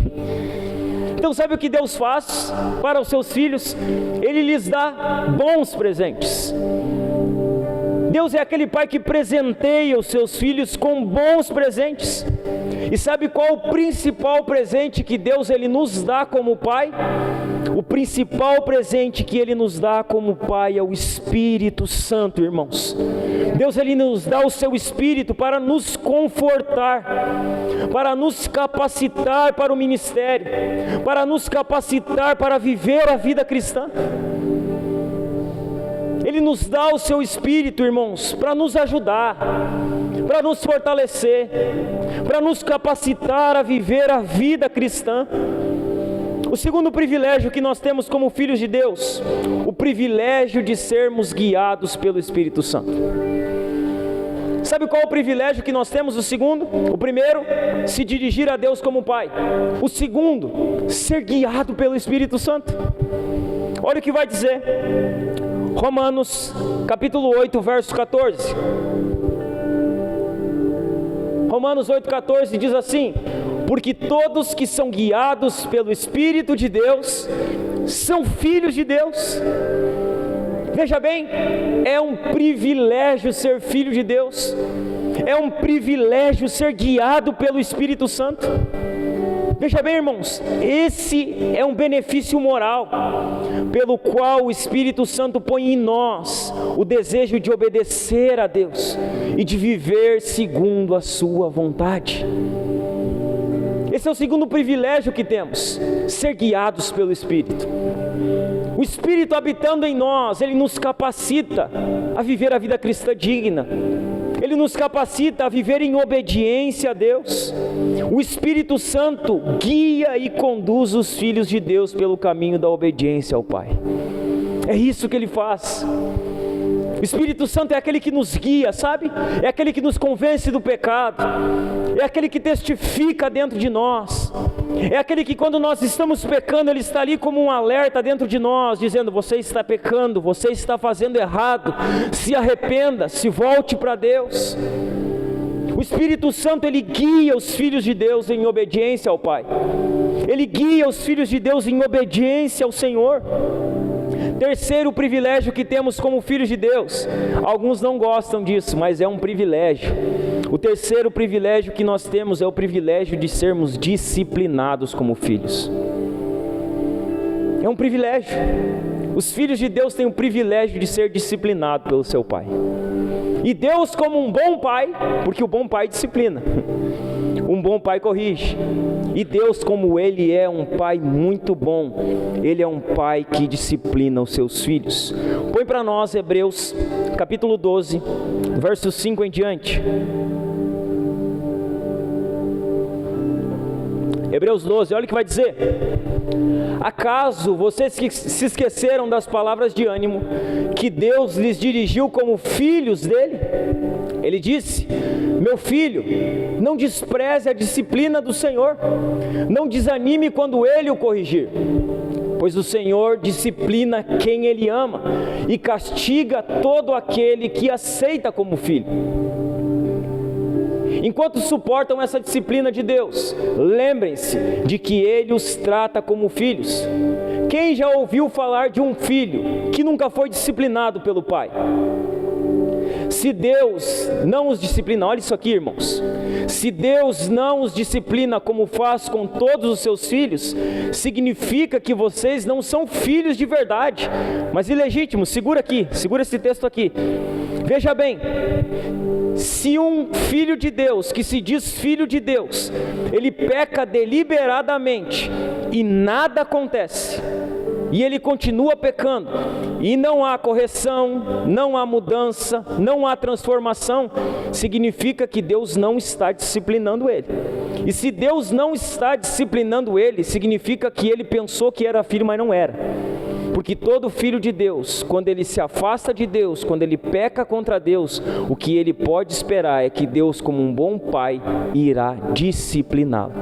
Então sabe o que Deus faz para os seus filhos? Ele lhes dá bons presentes. Deus é aquele pai que presenteia os seus filhos com bons presentes. E sabe qual o principal presente que Deus ele nos dá como pai? O principal presente que Ele nos dá como Pai é o Espírito Santo, irmãos. Deus ele nos dá o seu Espírito para nos confortar, para nos capacitar para o ministério, para nos capacitar para viver a vida cristã. Ele nos dá o seu Espírito, irmãos, para nos ajudar, para nos fortalecer, para nos capacitar a viver a vida cristã. O segundo privilégio que nós temos como filhos de Deus, o privilégio de sermos guiados pelo Espírito Santo. Sabe qual é o privilégio que nós temos? O segundo, o primeiro, se dirigir a Deus como Pai. O segundo, ser guiado pelo Espírito Santo. Olha o que vai dizer Romanos capítulo 8, verso 14. Romanos 8,14 diz assim: porque todos que são guiados pelo Espírito de Deus são filhos de Deus. Veja bem, é um privilégio ser filho de Deus, é um privilégio ser guiado pelo Espírito Santo. Veja bem, irmãos, esse é um benefício moral, pelo qual o Espírito Santo põe em nós o desejo de obedecer a Deus e de viver segundo a sua vontade. Esse é o segundo privilégio que temos, ser guiados pelo Espírito. O Espírito habitando em nós, Ele nos capacita a viver a vida cristã digna. Ele nos capacita a viver em obediência a Deus. O Espírito Santo guia e conduz os filhos de Deus pelo caminho da obediência ao Pai. É isso que Ele faz. O Espírito Santo é aquele que nos guia, sabe? É aquele que nos convence do pecado. É aquele que testifica dentro de nós. É aquele que quando nós estamos pecando, Ele está ali como um alerta dentro de nós, dizendo: você está pecando, você está fazendo errado, se arrependa, se volte para Deus. O Espírito Santo, Ele guia os filhos de Deus em obediência ao Pai. Ele guia os filhos de Deus em obediência ao Senhor. Terceiro privilégio que temos como filhos de Deus, alguns não gostam disso, mas é um privilégio. O terceiro privilégio que nós temos é o privilégio de sermos disciplinados como filhos. É um privilégio. Os filhos de Deus têm o privilégio de ser disciplinado pelo seu Pai. E Deus, como um bom Pai, porque o bom Pai disciplina, um bom Pai corrige. E Deus, como Ele é um Pai muito bom, Ele é um Pai que disciplina os seus filhos. Põe para nós Hebreus capítulo 12, verso 5 em diante. Hebreus 12, olha o que vai dizer: acaso vocês que se esqueceram das palavras de ânimo que Deus lhes dirigiu como filhos dele? Ele disse: meu filho, não despreze a disciplina do Senhor, não desanime quando Ele o corrigir, pois o Senhor disciplina quem Ele ama e castiga todo aquele que aceita como filho. Enquanto suportam essa disciplina de Deus, lembrem-se de que Ele os trata como filhos. Quem já ouviu falar de um filho que nunca foi disciplinado pelo pai? Se Deus não os disciplina, olha isso aqui, irmãos. Se Deus não os disciplina como faz com todos os seus filhos, significa que vocês não são filhos de verdade, mas ilegítimos. Segura aqui, segura esse texto aqui. Veja bem, se um filho de Deus, que se diz filho de Deus, ele peca deliberadamente e nada acontece, e ele continua pecando, e não há correção, não há mudança, não há transformação, significa que Deus não está disciplinando ele. E se Deus não está disciplinando ele, significa que ele pensou que era filho, mas não era. Porque todo filho de Deus, quando ele se afasta de Deus, quando ele peca contra Deus, o que ele pode esperar é que Deus, como um bom pai, irá discipliná-lo.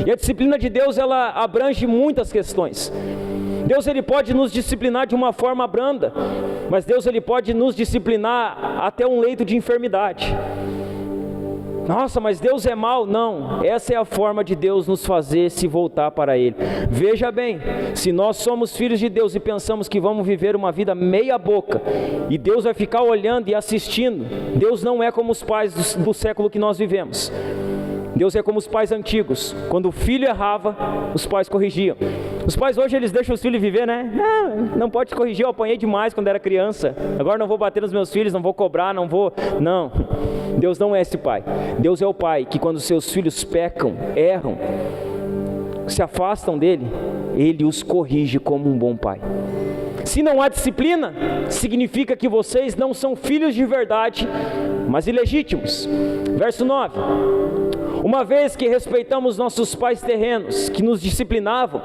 E a disciplina de Deus, ela abrange muitas questões. Deus, ele pode nos disciplinar de uma forma branda, mas Deus, ele pode nos disciplinar até um leito de enfermidade. Nossa, mas Deus é mau? Não, essa é a forma de Deus nos fazer se voltar para Ele. Veja bem, se nós somos filhos de Deus e pensamos que vamos viver uma vida meia boca, e Deus vai ficar olhando e assistindo, Deus não é como os pais do século que nós vivemos. Deus é como os pais antigos, quando o filho errava, os pais corrigiam. Os pais hoje, eles deixam os filhos viver, né? Não pode corrigir, eu apanhei demais quando era criança, agora não vou bater nos meus filhos, não vou cobrar, não. Deus não é esse pai. Deus é o pai que, quando seus filhos pecam, erram, se afastam dele, ele os corrige como um bom pai. Se não há disciplina, significa que vocês não são filhos de verdade, mas ilegítimos. Verso 9: uma vez que respeitamos nossos pais terrenos, que nos disciplinavam,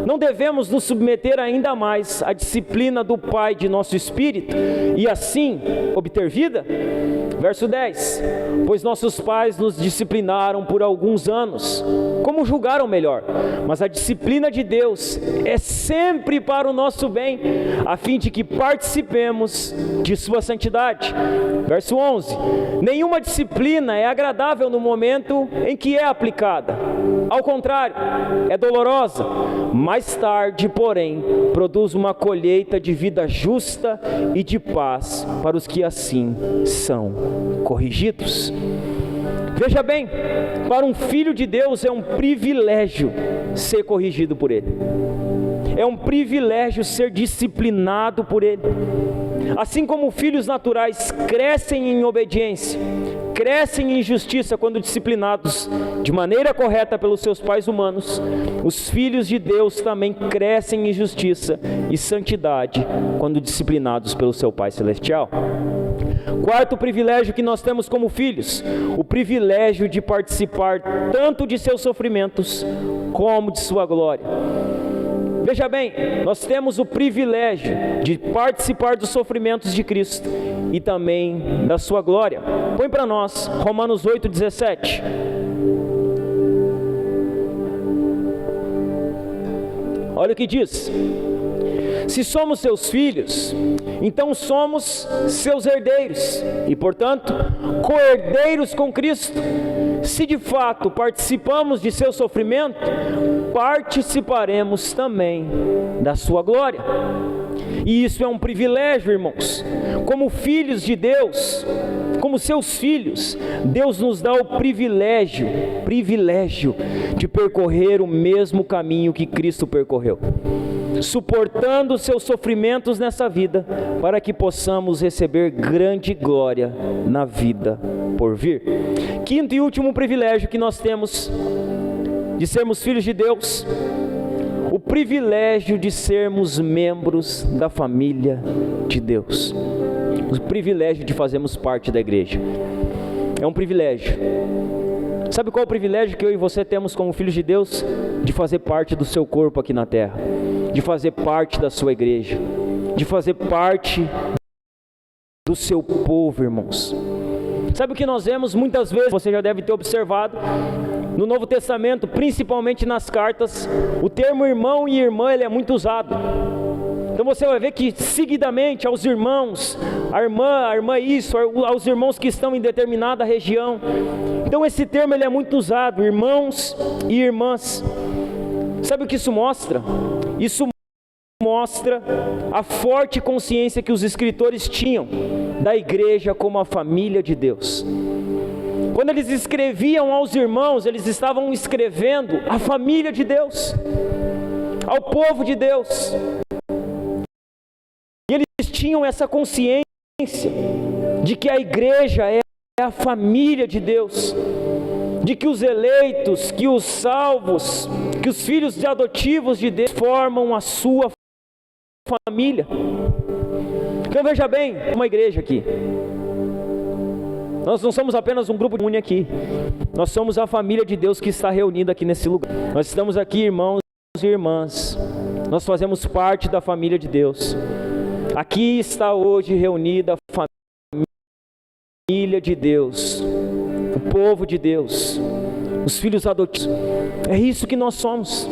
não devemos nos submeter ainda mais à disciplina do Pai de nosso espírito, e assim obter vida? Verso 10: pois nossos pais nos disciplinaram por alguns anos, como julgaram melhor, mas a disciplina de Deus é sempre para o nosso bem, a fim de que participemos de sua santidade. Verso 11: nenhuma disciplina é agradável no momento em que é aplicada. Ao contrário, é dolorosa. Mais tarde, porém, produz uma colheita de vida justa e de paz para os que assim são corrigidos. Veja bem, para um filho de Deus é um privilégio ser corrigido por Ele. É um privilégio ser disciplinado por Ele. Assim como filhos naturais crescem em obediência, crescem em justiça quando disciplinados de maneira correta pelos seus pais humanos, os filhos de Deus também crescem em justiça e santidade quando disciplinados pelo seu Pai Celestial. Quarto privilégio que nós temos como filhos: o privilégio de participar tanto de seus sofrimentos como de sua glória. Veja bem, nós temos o privilégio de participar dos sofrimentos de Cristo e também da sua glória. Põe para nós Romanos 8:17. Olha o que diz: se somos seus filhos, então somos seus herdeiros e, portanto, co-herdeiros com Cristo. Se de fato participamos de seu sofrimento, participaremos também da sua glória. E isso é um privilégio, irmãos. Como filhos de Deus, como seus filhos, Deus nos dá o privilégio de percorrer o mesmo caminho que Cristo percorreu, suportando seus sofrimentos nessa vida, para que possamos receber grande glória na vida por vir. Quinto e último privilégio que nós temos de sermos filhos de Deus: o privilégio de sermos membros da família de Deus. O privilégio de fazermos parte da igreja. É um privilégio. Sabe qual é o privilégio que eu e você temos como filhos de Deus? De fazer parte do seu corpo aqui na terra, de fazer parte da sua igreja, de fazer parte do seu povo, irmãos. Sabe o que nós vemos muitas vezes, você já deve ter observado, no Novo Testamento, principalmente nas cartas, o termo irmão e irmã, ele é muito usado. Então você vai ver que seguidamente aos irmãos, a irmã isso, aos irmãos que estão em determinada região. Então esse termo ele é muito usado, irmãos e irmãs. Sabe o que isso mostra? Isso mostra a forte consciência que os escritores tinham da igreja como a família de Deus. Quando eles escreviam aos irmãos, eles estavam escrevendo a família de Deus, ao povo de Deus. E eles tinham essa consciência de que a igreja é a família de Deus, de que os eleitos, que os salvos, que os filhos adotivos de Deus formam a sua família. Então veja bem, uma igreja aqui. Nós não somos apenas um grupo de união aqui. Nós somos a família de Deus que está reunida aqui nesse lugar. Nós estamos aqui, irmãos e irmãs. Nós fazemos parte da família de Deus. Aqui está hoje reunida a família de Deus, o povo de Deus, os filhos adotivos. É isso que nós somos.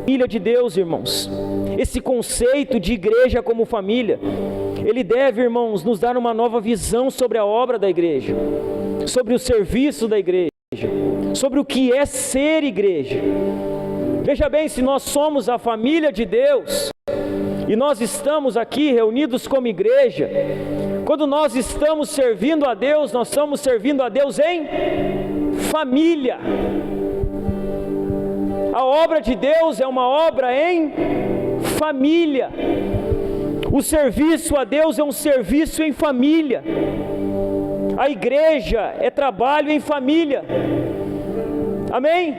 Família de Deus, irmãos. Esse conceito de igreja como família, ele deve, irmãos, nos dar uma nova visão sobre a obra da igreja, sobre o serviço da igreja, sobre o que é ser igreja. Veja bem, se nós somos a família de Deus, e nós estamos aqui reunidos como igreja, quando nós estamos servindo a Deus, nós estamos servindo a Deus em família. A obra de Deus é uma obra em família. O serviço a Deus é um serviço em família. A igreja é trabalho em família. Amém?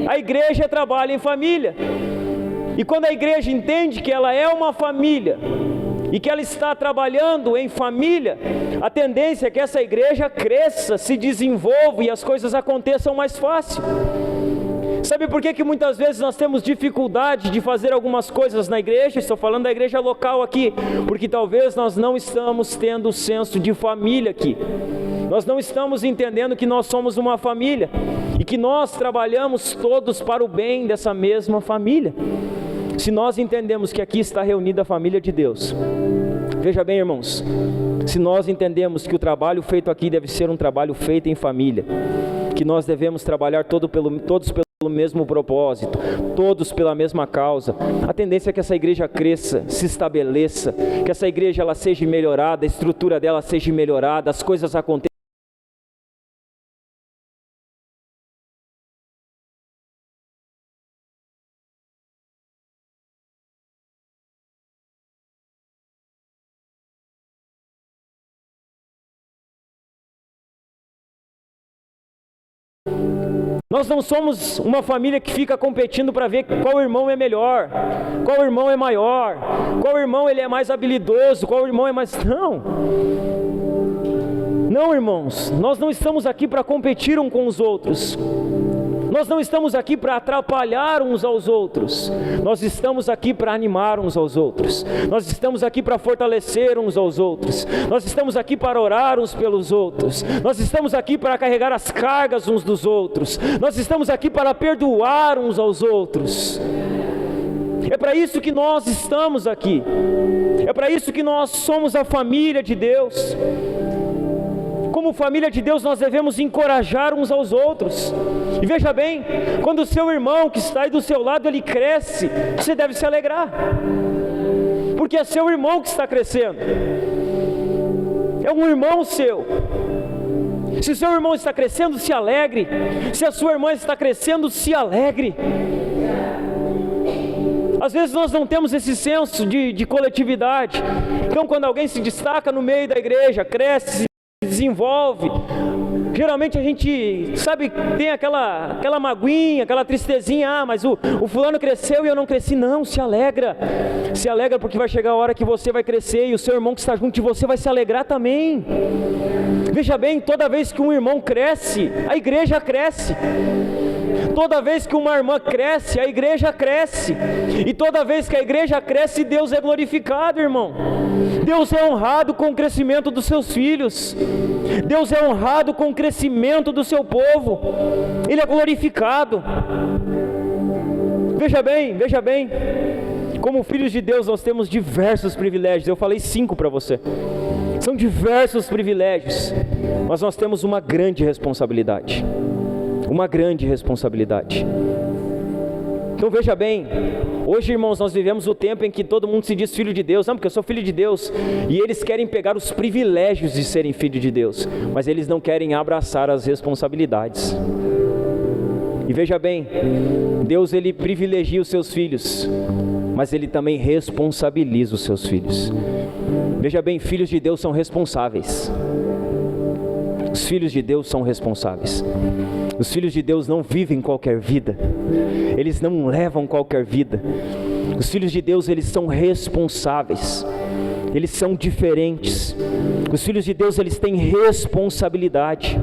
A igreja é trabalho em família. E quando a igreja entende que ela é uma família e que ela está trabalhando em família, a tendência é que essa igreja cresça, se desenvolva e as coisas aconteçam mais fácil. Sabe por que muitas vezes nós temos dificuldade de fazer algumas coisas na igreja? Estou falando da igreja local aqui, porque talvez nós não estamos tendo o senso de família aqui. Nós não estamos entendendo que nós somos uma família e que nós trabalhamos todos para o bem dessa mesma família. Se nós entendemos que aqui está reunida a família de Deus, veja bem, irmãos, se nós entendemos que o trabalho feito aqui deve ser um trabalho feito em família, que nós devemos trabalhar todos pelo mesmo propósito, todos pela mesma causa, a tendência é que essa igreja cresça, se estabeleça, que essa igreja ela seja melhorada, a estrutura dela seja melhorada, as coisas aconteçam. Nós não somos uma família que fica competindo para ver qual irmão é melhor, qual irmão é maior, qual irmão ele é mais habilidoso, qual irmão é mais... Não, irmãos, nós não estamos aqui para competir uns com os outros. Nós não estamos aqui para atrapalhar uns aos outros. Nós estamos aqui para animar uns aos outros. Nós estamos aqui para fortalecer uns aos outros. Nós estamos aqui para orar uns pelos outros. Nós estamos aqui para carregar as cargas uns dos outros. Nós estamos aqui para perdoar uns aos outros. É para isso que nós estamos aqui. É para isso que nós somos a família de Deus. Como família de Deus, nós devemos encorajar uns aos outros. E veja bem, quando o seu irmão que está aí do seu lado, ele cresce, você deve se alegrar, porque é seu irmão que está crescendo, é um irmão seu. Se o seu irmão está crescendo, se alegre. Se a sua irmã está crescendo, se alegre. Às vezes nós não temos esse senso de coletividade. Então quando alguém se destaca no meio da igreja, cresce, desenvolve, geralmente a gente, sabe, tem aquela magoinha, aquela tristezinha, mas o fulano cresceu e eu não cresci. Não, se alegra porque vai chegar a hora que você vai crescer e o seu irmão que está junto de você vai se alegrar também. Veja bem, toda vez que um irmão cresce, a igreja cresce. Toda vez que uma irmã cresce, a igreja cresce. E toda vez que a igreja cresce, Deus é glorificado, irmão. Deus é honrado com o crescimento dos seus filhos. Deus é honrado com o crescimento do seu povo. Ele é glorificado. Veja bem, como filhos de Deus nós temos diversos privilégios. Eu falei 5 para você. São diversos privilégios, mas nós temos uma grande responsabilidade. Uma grande responsabilidade. Então veja bem, hoje, irmãos, nós vivemos o tempo em que todo mundo se diz filho de Deus. Não, porque eu sou filho de Deus. E eles querem pegar os privilégios de serem filho de Deus, mas eles não querem abraçar as responsabilidades. E veja bem, Deus ele privilegia os seus filhos, mas ele também responsabiliza os seus filhos. Veja bem, filhos de Deus são responsáveis. Os filhos de Deus são responsáveis. Os filhos de Deus não vivem qualquer vida. Eles não levam qualquer vida. Os filhos de Deus, eles são responsáveis. Eles são diferentes. Os filhos de Deus, eles têm responsabilidade.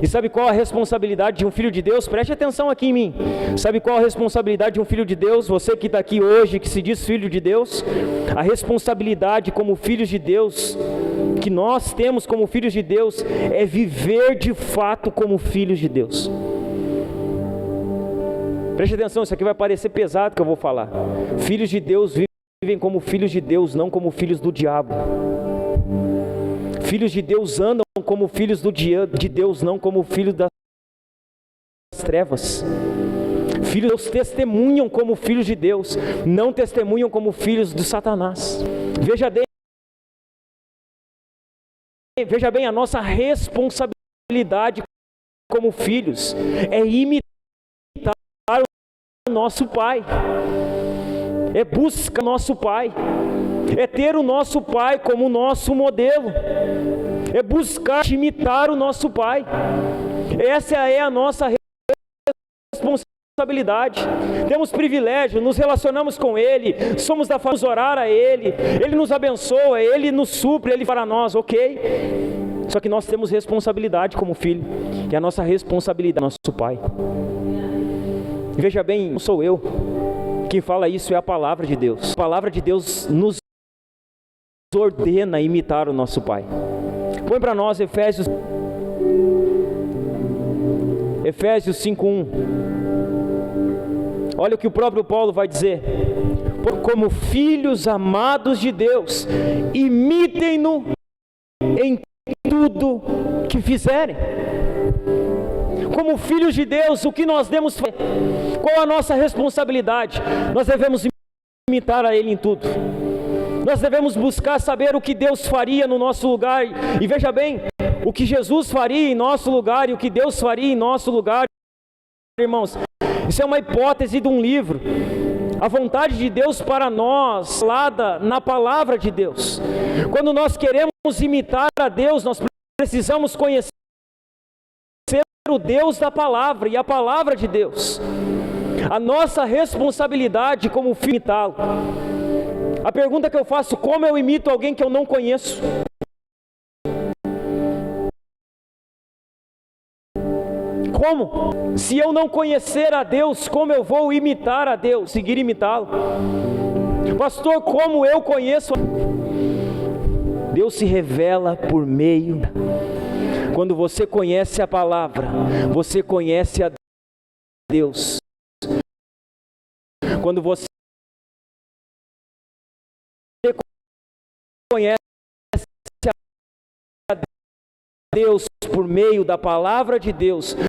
E sabe qual a responsabilidade de um filho de Deus? Preste atenção aqui em mim. Sabe qual a responsabilidade de um filho de Deus? Você que está aqui hoje, que se diz filho de Deus. A responsabilidade como filhos de Deus, que nós temos como filhos de Deus, é viver de fato como filhos de Deus. Preste atenção, isso aqui vai parecer pesado que eu vou falar. Filhos de Deus vivem como filhos de Deus, não como filhos do diabo. Filhos de Deus andam como filhos de Deus, não como filhos das trevas. Filhos de Deus testemunham como filhos de Deus, não testemunham como filhos de Satanás. Veja bem, a nossa responsabilidade como filhos é imitar o nosso Pai, é buscar o nosso Pai, é ter o nosso Pai como nosso modelo, é buscar imitar o nosso Pai. Essa é a nossa responsabilidade. Temos privilégio, nos relacionamos com Ele, somos da família, orar a Ele, Ele nos abençoa, Ele nos supre, Ele para nós, ok? Só que nós temos responsabilidade como filho, e a nossa responsabilidade é nosso Pai. Veja bem, não sou eu, quem fala isso é a palavra de Deus. A palavra de Deus nos ordena a imitar o nosso Pai. Põe para nós Efésios 5:1. Olha o que o próprio Paulo vai dizer: como filhos amados de Deus, imitem-no em tudo que fizerem. Como filhos de Deus, o que nós devemos fazer? Qual a nossa responsabilidade? Nós devemos imitar a Ele em tudo. Nós devemos buscar saber o que Deus faria no nosso lugar. E veja bem, o que Jesus faria em nosso lugar e o que Deus faria em nosso lugar, irmãos, isso é uma hipótese de um livro. A vontade de Deus para nós, falada na palavra de Deus. Quando nós queremos imitar a Deus, nós precisamos conhecer o Deus da palavra e a palavra de Deus. A nossa responsabilidade como filho, imitá-lo. A pergunta que eu faço: como eu imito alguém que eu não conheço? Como? Se eu não conhecer a Deus, como eu vou imitar a Deus, seguir imitá-lo? Pastor, como eu conheço? Deus se revela por meio. Quando você conhece a palavra, você conhece a Deus. Quando você conhece a Deus por meio da palavra de Deus, a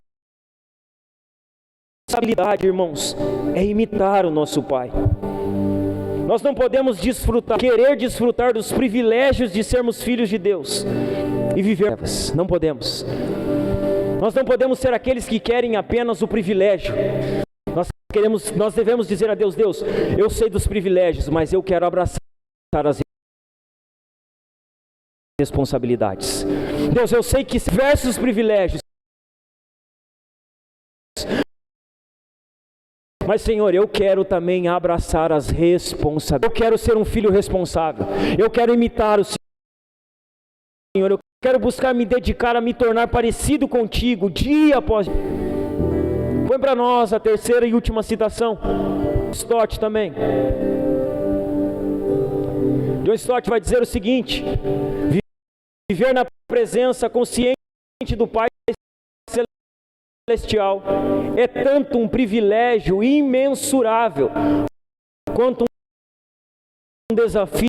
responsabilidade, irmãos, é imitar o nosso Pai. Nós não podemos querer desfrutar dos privilégios de sermos filhos de Deus e viver. Não podemos. Nós não podemos ser aqueles que querem apenas o privilégio. Nós devemos dizer a Deus: Deus, eu sei dos privilégios, mas eu quero abraçar as responsabilidades. Deus, eu sei que diversos privilégios, mas Senhor, eu quero também abraçar as responsabilidades. Eu quero ser um filho responsável. Eu quero imitar o Senhor. Eu quero buscar me dedicar a me tornar parecido contigo, dia após dia. Põe para nós a terceira e última citação. Stott também. John Stott vai dizer o seguinte: viver na presença consciente do Pai Celestial é tanto um privilégio imensurável quanto um desafio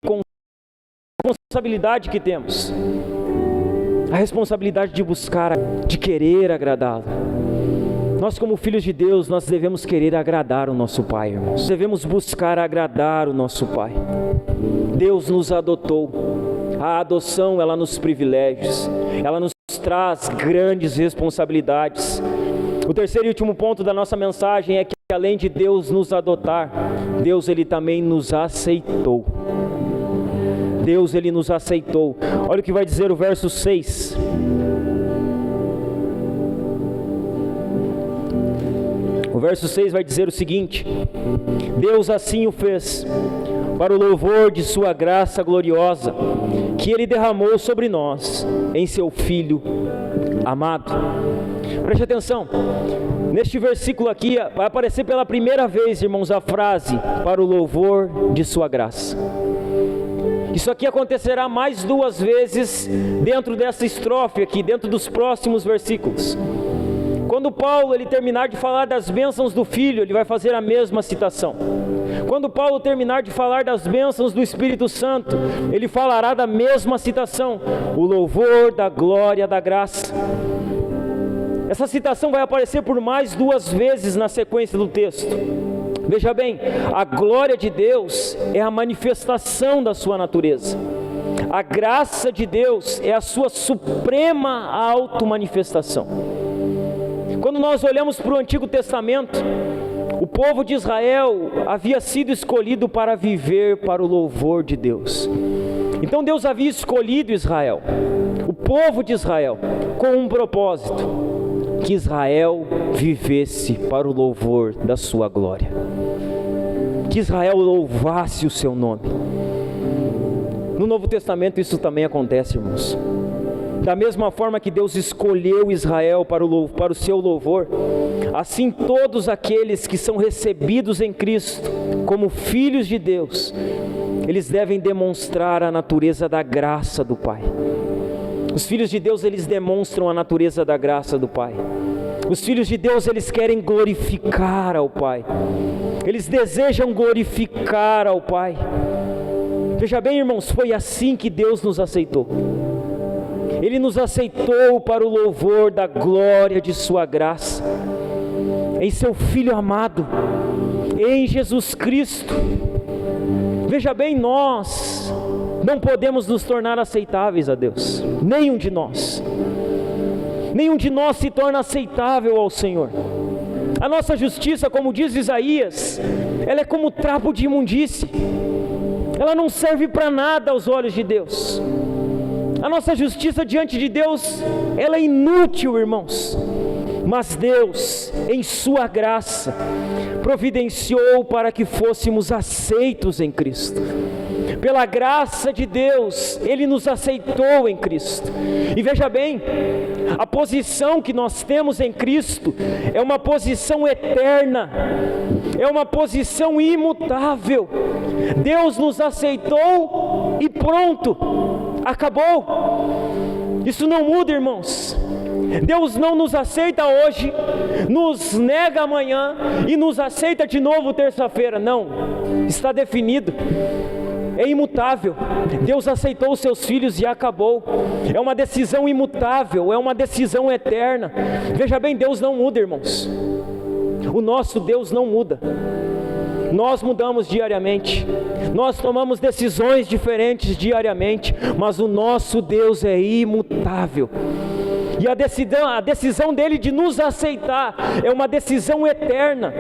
com a responsabilidade que temos. A responsabilidade de buscar, de querer agradá-lo. Nós, como filhos de Deus, nós devemos querer agradar o nosso Pai, irmãos. Devemos buscar agradar o nosso Pai. Deus nos adotou. A adoção, ela nos privilégios, ela nos traz grandes responsabilidades. O terceiro e último ponto da nossa mensagem é que, além de Deus nos adotar, Deus, Ele também nos aceitou. Deus, Ele nos aceitou. Olha o que vai dizer o verso 6. O verso 6 vai dizer o seguinte: Deus assim o fez, para o louvor de sua graça gloriosa, que Ele derramou sobre nós, em seu Filho amado. Preste atenção, neste versículo aqui, vai aparecer pela primeira vez, irmãos, a frase, para o louvor de sua graça. Isso aqui acontecerá mais 2 vezes dentro dessa estrofe aqui, dentro dos próximos versículos. Quando Paulo ele terminar de falar das bênçãos do Filho, ele vai fazer a mesma citação. Quando Paulo terminar de falar das bênçãos do Espírito Santo, ele falará da mesma citação, o louvor da glória da graça. Essa citação vai aparecer por mais 2 vezes na sequência do texto. Veja bem, a glória de Deus é a manifestação da sua natureza. A graça de Deus é a sua suprema auto-manifestação. Quando nós olhamos para o Antigo Testamento, o povo de Israel havia sido escolhido para viver para o louvor de Deus. Então Deus havia escolhido Israel, o povo de Israel, com um propósito: que Israel vivesse para o louvor da sua glória, que Israel louvasse o seu nome. No Novo Testamento isso também acontece, irmãos. Da mesma forma que Deus escolheu Israel para o seu louvor, assim todos aqueles que são recebidos em Cristo como filhos de Deus, eles devem demonstrar a natureza da graça do Pai. Os filhos de Deus, eles demonstram a natureza da graça do Pai. Os filhos de Deus, eles querem glorificar ao Pai. Eles desejam glorificar ao Pai. Veja bem, irmãos, foi assim que Deus nos aceitou. Ele nos aceitou para o louvor da glória de sua graça, em seu Filho amado, em Jesus Cristo. Veja bem, nós não podemos nos tornar aceitáveis a Deus, nenhum de nós se torna aceitável ao Senhor. A nossa justiça, como diz Isaías, ela é como trapo de imundície, ela não serve para nada aos olhos de Deus. A nossa justiça diante de Deus, ela é inútil, irmãos. Mas Deus, em sua graça, providenciou para que fôssemos aceitos em Cristo. Pela graça de Deus, Ele nos aceitou em Cristo. E veja bem, a posição que nós temos em Cristo é uma posição eterna, é uma posição imutável. Deus nos aceitou e pronto, acabou. Isso não muda, irmãos. Deus não nos aceita hoje, nos nega amanhã e nos aceita de novo terça-feira. Não, está definido, é imutável. Deus aceitou os seus filhos e acabou. É uma decisão imutável, é uma decisão eterna. Veja bem, Deus não muda, irmãos. O nosso Deus não muda. Nós mudamos diariamente, nós tomamos decisões diferentes diariamente, mas o nosso Deus é imutável. E a decisão dele de nos aceitar é uma decisão eterna,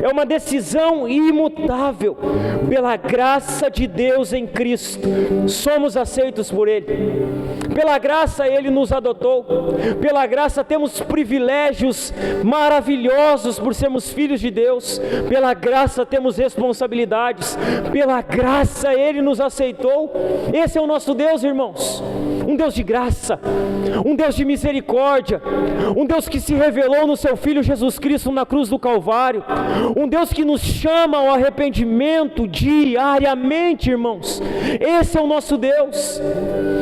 é uma decisão imutável. Pela graça de Deus em Cristo, somos aceitos por Ele. Pela graça Ele nos adotou. Pela graça temos privilégios maravilhosos por sermos filhos de Deus. Pela graça temos responsabilidades. Pela graça Ele nos aceitou. Esse é o nosso Deus, irmãos. Um Deus de graça, um Deus de misericórdia, um Deus que se revelou no seu Filho Jesus Cristo na cruz do Calvário, um Deus que nos chama ao arrependimento diariamente, irmãos. Esse é o nosso Deus.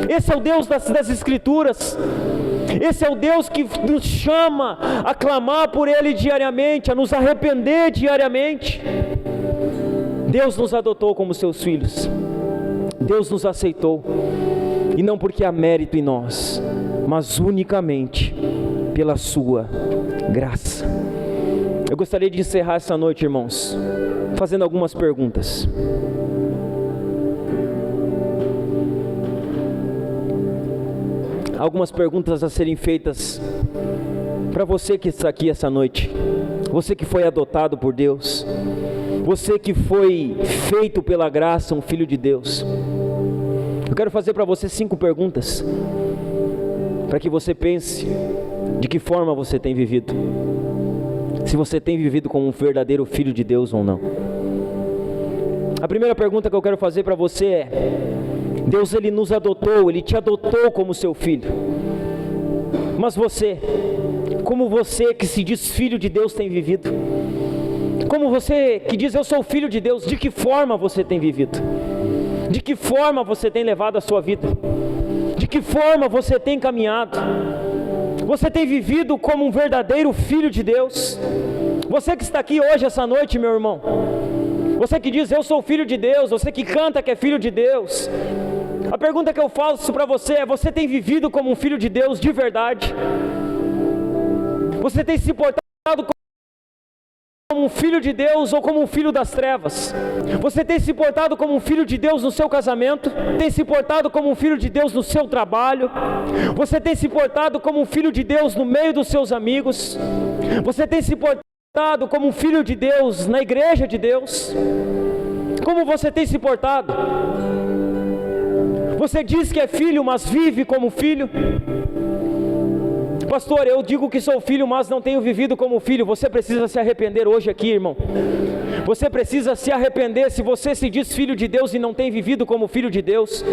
Esse é o Deus das Escrituras. Esse é o Deus que nos chama a clamar por Ele diariamente, a nos arrepender diariamente. Deus nos adotou como seus filhos. Deus nos aceitou. E não porque há mérito em nós, mas unicamente pela sua graça. Eu gostaria de encerrar essa noite, irmãos, fazendo algumas perguntas. Algumas perguntas a serem feitas para você que está aqui essa noite. Você que foi adotado por Deus. Você que foi feito pela graça um filho de Deus. Eu quero fazer para você 5 perguntas, para que você pense de que forma você tem vivido, se você tem vivido como um verdadeiro filho de Deus ou não. A primeira pergunta que eu quero fazer para você é: Deus, Ele nos adotou, Ele te adotou como seu filho, mas você, como você que se diz filho de Deus tem vivido? Como você que diz eu sou filho de Deus, de que forma você tem vivido? De que forma você tem levado a sua vida? De que forma você tem caminhado? Você tem vivido como um verdadeiro filho de Deus? Você que está aqui hoje, essa noite, meu irmão, você que diz eu sou filho de Deus, você que canta que é filho de Deus, a pergunta que eu faço para você é: você tem vivido como um filho de Deus de verdade? Você tem se portado como um filho de Deus ou como um filho das trevas? Você tem se portado como um filho de Deus no seu casamento? Tem se portado como um filho de Deus no seu trabalho? Você tem se portado como um filho de Deus no meio dos seus amigos? Você tem se portado como um filho de Deus na igreja de Deus? Como você tem se portado? Você diz que é filho, mas vive como filho? Pastor, eu digo que sou filho, mas não tenho vivido como filho. Você precisa se arrepender hoje aqui, irmão. Você precisa se arrepender se você se diz filho de Deus e não tem vivido como filho de Deus.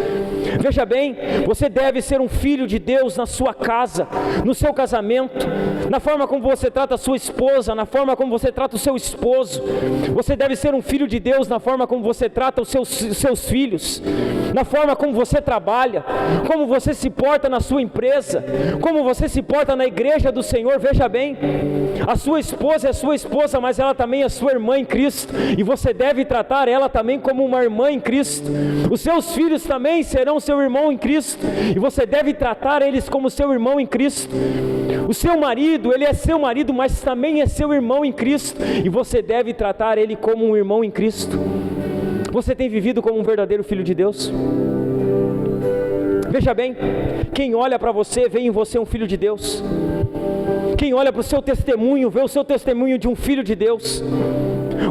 Veja bem, você deve ser um filho de Deus na sua casa, no seu casamento, na forma como você trata a sua esposa, na forma como você trata o seu esposo. Você deve ser um filho de Deus na forma como você trata os seus filhos, na forma como você trabalha, como você se porta na sua empresa, como você se porta na igreja do Senhor. Veja bem, a sua esposa é sua esposa, mas ela também é sua irmã em Cristo, e você deve tratar ela também como uma irmã em Cristo. Os seus filhos também serão seu irmão em Cristo, e você deve tratar eles como seu irmão em Cristo. O seu marido, ele é seu marido, mas também é seu irmão em Cristo, e você deve tratar ele como um irmão em Cristo. Você tem vivido como um verdadeiro filho de Deus? Veja bem, quem olha para você, vê em você um filho de Deus. Quem olha para o seu testemunho, vê o seu testemunho de um filho de Deus.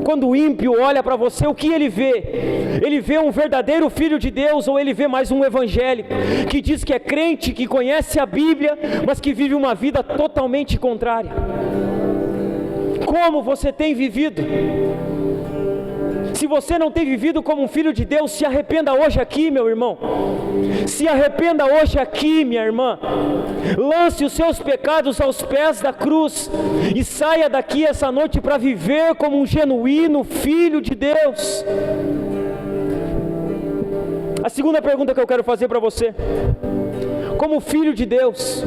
Quando o ímpio olha para você, o que ele vê? Ele vê um verdadeiro filho de Deus, ou ele vê mais um evangélico, que diz que é crente, que conhece a Bíblia, mas que vive uma vida totalmente contrária? Como você tem vivido? Se você não tem vivido como um filho de Deus, se arrependa hoje aqui, meu irmão. Se arrependa hoje aqui, minha irmã. Lance os seus pecados aos pés da cruz e saia daqui essa noite para viver como um genuíno filho de Deus. A segunda pergunta que eu quero fazer para você: como filho de Deus,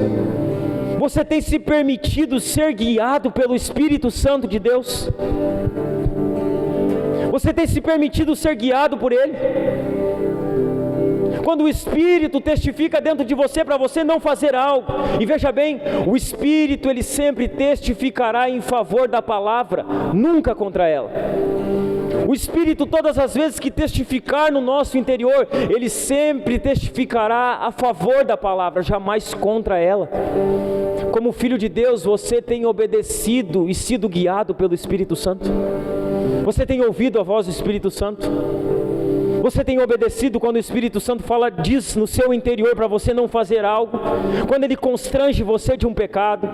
você tem se permitido ser guiado pelo Espírito Santo de Deus? Você tem se permitido ser guiado por Ele? Quando o Espírito testifica dentro de você para você não fazer algo, e veja bem, o Espírito ele sempre testificará em favor da palavra, nunca contra ela. O Espírito, todas as vezes que testificar no nosso interior, ele sempre testificará a favor da palavra, jamais contra ela. Como filho de Deus, você tem obedecido e sido guiado pelo Espírito Santo? Você tem ouvido a voz do Espírito Santo? Você tem obedecido quando o Espírito Santo diz no seu interior para você não fazer algo? Quando ele constrange você de um pecado?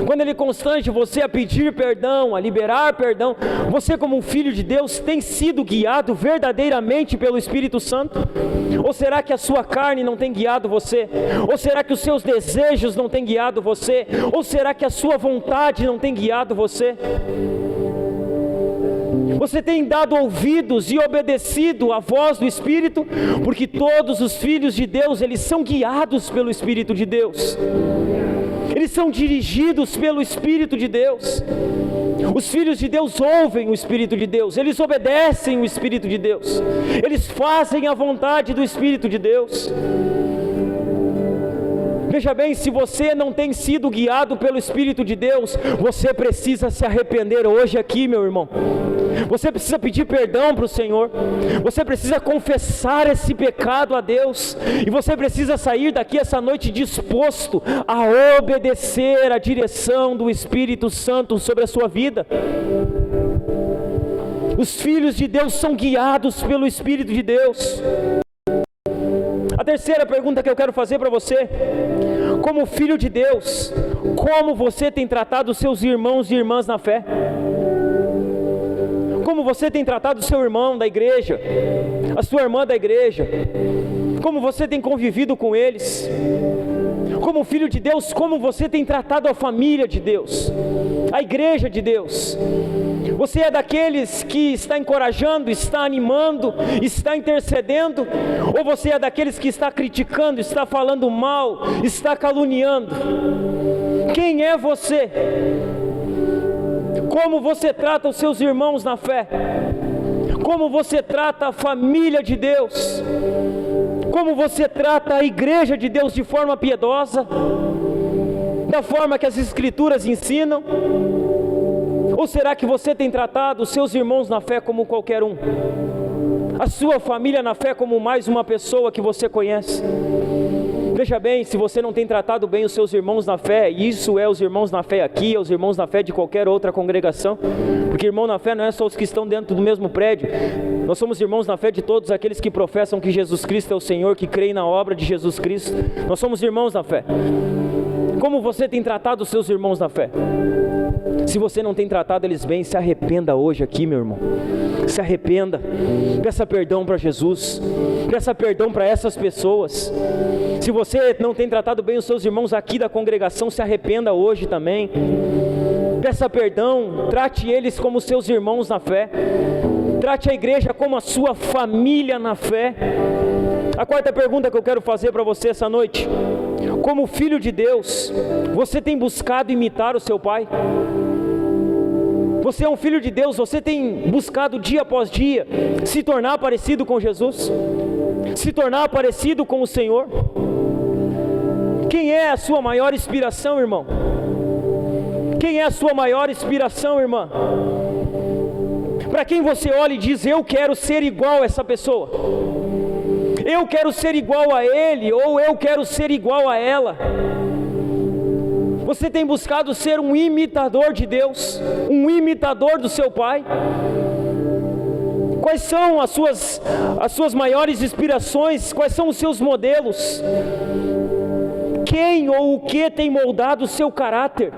Quando ele constrange você a pedir perdão, a liberar perdão? Você, como um filho de Deus, tem sido guiado verdadeiramente pelo Espírito Santo? Ou será que a sua carne não tem guiado você? Ou será que os seus desejos não têm guiado você? Ou será que a sua vontade não tem guiado você? Você tem dado ouvidos e obedecido à voz do Espírito? Porque todos os filhos de Deus, eles são guiados pelo Espírito de Deus. Eles são dirigidos pelo Espírito de Deus. Os filhos de Deus ouvem o Espírito de Deus, eles obedecem o Espírito de Deus, eles fazem a vontade do Espírito de Deus. Veja bem, se você não tem sido guiado pelo Espírito de Deus, você precisa se arrepender hoje aqui, meu irmão. Você precisa pedir perdão para o Senhor. Você precisa confessar esse pecado a Deus. E você precisa sair daqui essa noite disposto a obedecer a direção do Espírito Santo sobre a sua vida. Os filhos de Deus são guiados pelo Espírito de Deus. terceira pergunta que eu quero fazer para você: como filho de Deus, como você tem tratado os seus irmãos e irmãs na fé? Como você tem tratado o seu irmão da igreja, a sua irmã da igreja? Como você tem convivido com eles? Como filho de Deus, como você tem tratado a família de Deus, a igreja de Deus? Você é daqueles que está encorajando, está animando, está intercedendo? Ou você é daqueles que está criticando, está falando mal, está caluniando? Quem é você? Como você trata os seus irmãos na fé? Como você trata a família de Deus? Como você trata a igreja de Deus de forma piedosa? Da forma que as Escrituras ensinam? Ou será que você tem tratado os seus irmãos na fé como qualquer um? A sua família na fé como mais uma pessoa que você conhece? Veja bem, se você não tem tratado bem os seus irmãos na fé, isso é os irmãos na fé aqui, é os irmãos na fé de qualquer outra congregação, porque irmão na fé não é só os que estão dentro do mesmo prédio, nós somos irmãos na fé de todos aqueles que professam que Jesus Cristo é o Senhor, que creem na obra de Jesus Cristo, nós somos irmãos na fé. Como você tem tratado os seus irmãos na fé? Se você não tem tratado eles bem, se arrependa hoje aqui, meu irmão. Se arrependa, peça perdão para Jesus, peça perdão para essas pessoas. Se você não tem tratado bem os seus irmãos aqui da congregação, se arrependa hoje também. Peça perdão, trate eles como seus irmãos na fé. Trate a igreja como a sua família na fé. A quarta pergunta que eu quero fazer para você essa noite: como filho de Deus, você tem buscado imitar o seu pai? Você é um filho de Deus, você tem buscado dia após dia se tornar parecido com Jesus? Se tornar parecido com o Senhor? Quem é a sua maior inspiração, irmão? Quem é a sua maior inspiração, irmã? Para quem você olha e diz: eu quero ser igual a essa pessoa, eu quero ser igual a ele, ou eu quero ser igual a ela? Você tem buscado ser um imitador de Deus, um imitador do seu pai? Quais são as suas maiores inspirações? Quais são os seus modelos? Quem ou o que tem moldado o seu caráter?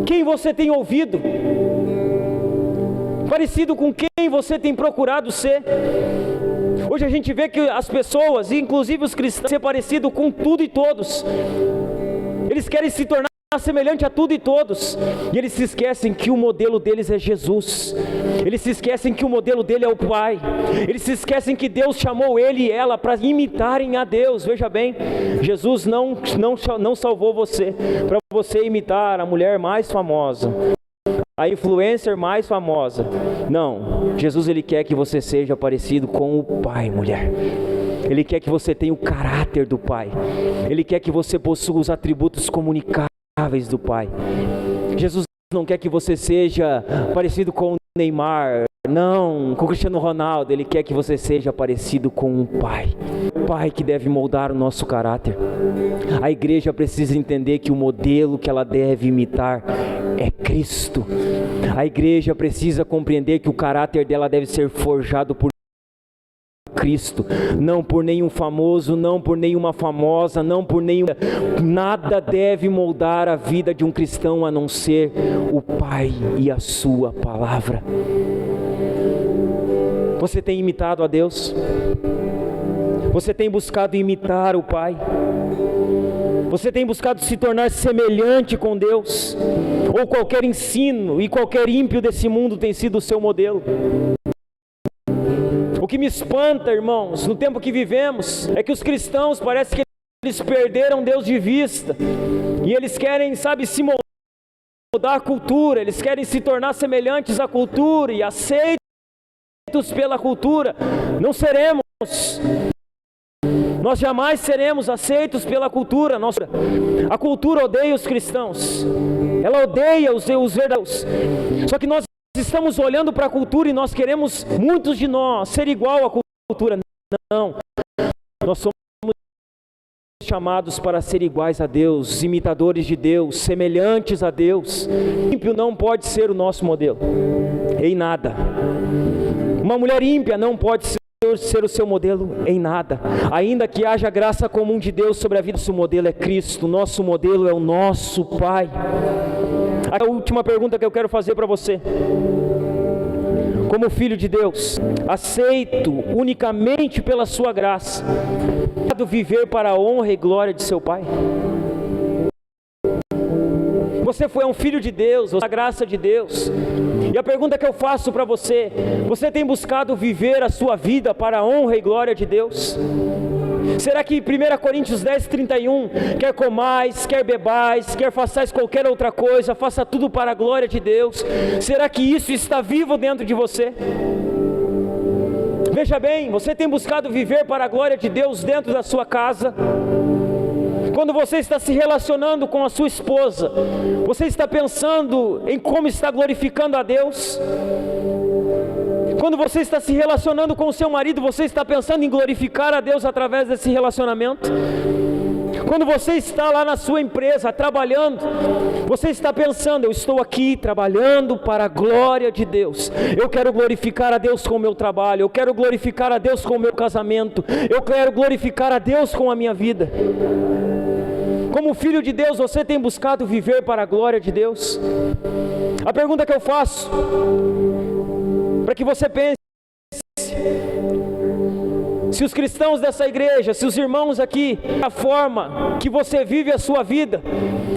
Quem você tem ouvido? Parecido com quem você tem procurado ser? Hoje a gente vê que as pessoas, inclusive os cristãos, ser parecido com tudo e todos. Eles querem se tornar semelhante a tudo e todos, e eles se esquecem que o modelo deles é Jesus. Eles se esquecem que o modelo dele é o Pai. Eles se esquecem que Deus chamou ele e ela para imitarem a Deus. Veja bem, Jesus não salvou você para você imitar a mulher mais famosa, a influencer mais famosa. Não, Jesus ele quer que você seja parecido com o Pai, mulher. Ele quer que você tenha o caráter do Pai. Ele quer que você possua os atributos comunicáveis do Pai. Jesus não quer que você seja parecido com o Neymar, não, com o Cristiano Ronaldo. Ele quer que você seja parecido com o Pai. O Pai que deve moldar o nosso caráter. A igreja precisa entender que o modelo que ela deve imitar é Cristo. A igreja precisa compreender que o caráter dela deve ser forjado por Cristo, não por nenhum famoso, não por nenhuma famosa, não por nenhum... Nada deve moldar a vida de um cristão a não ser o Pai e a sua palavra. Você tem imitado a Deus? Você tem buscado imitar o Pai? Você tem buscado se tornar semelhante com Deus? Ou qualquer ensino e qualquer ímpio desse mundo tem sido o seu modelo? O que me espanta, irmãos, no tempo que vivemos, é que os cristãos parece que eles perderam Deus de vista, e eles querem, se moldar a cultura, eles querem se tornar semelhantes à cultura e aceitos pela cultura. Não seremos, nós jamais seremos aceitos pela cultura. A cultura odeia os cristãos, ela odeia os verdadeiros, só que nós estamos olhando para a cultura e nós queremos, muitos de nós, ser igual à cultura. Não, nós somos chamados para ser iguais a Deus, imitadores de Deus, semelhantes a Deus. Ímpio não pode ser o nosso modelo, em nada. Uma mulher ímpia não pode ser ser o seu modelo em nada, ainda que haja graça comum de Deus sobre a vida. Nosso modelo é Cristo, nosso modelo é o nosso Pai. A última pergunta que eu quero fazer para você: como filho de Deus, aceito unicamente pela sua graça, viver para a honra e glória de seu Pai? Você foi um filho de Deus, a graça de Deus. E a pergunta que eu faço para você: você tem buscado viver a sua vida para a honra e glória de Deus? Será que 1 Coríntios 10:31, quer comais, quer bebais, quer façais qualquer outra coisa, faça tudo para a glória de Deus? Será que isso está vivo dentro de você? Veja bem, você tem buscado viver para a glória de Deus dentro da sua casa? Quando você está se relacionando com a sua esposa, você está pensando em como está glorificando a Deus? Quando você está se relacionando com o seu marido, você está pensando em glorificar a Deus através desse relacionamento? Quando você está lá na sua empresa trabalhando, você está pensando: eu estou aqui trabalhando para a glória de Deus, eu quero glorificar a Deus com o meu trabalho, eu quero glorificar a Deus com o meu casamento, eu quero glorificar a Deus com a minha vida. Como filho de Deus, você tem buscado viver para a glória de Deus? A pergunta que eu faço, para que você pense: se os cristãos dessa igreja, se os irmãos aqui, a forma que você vive a sua vida,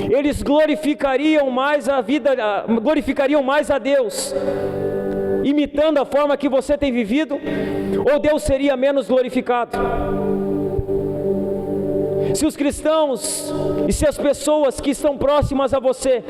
eles glorificariam mais a vida, glorificariam mais a Deus, imitando a forma que você tem vivido, ou Deus seria menos glorificado? Se os cristãos e se as pessoas que estão próximas a você,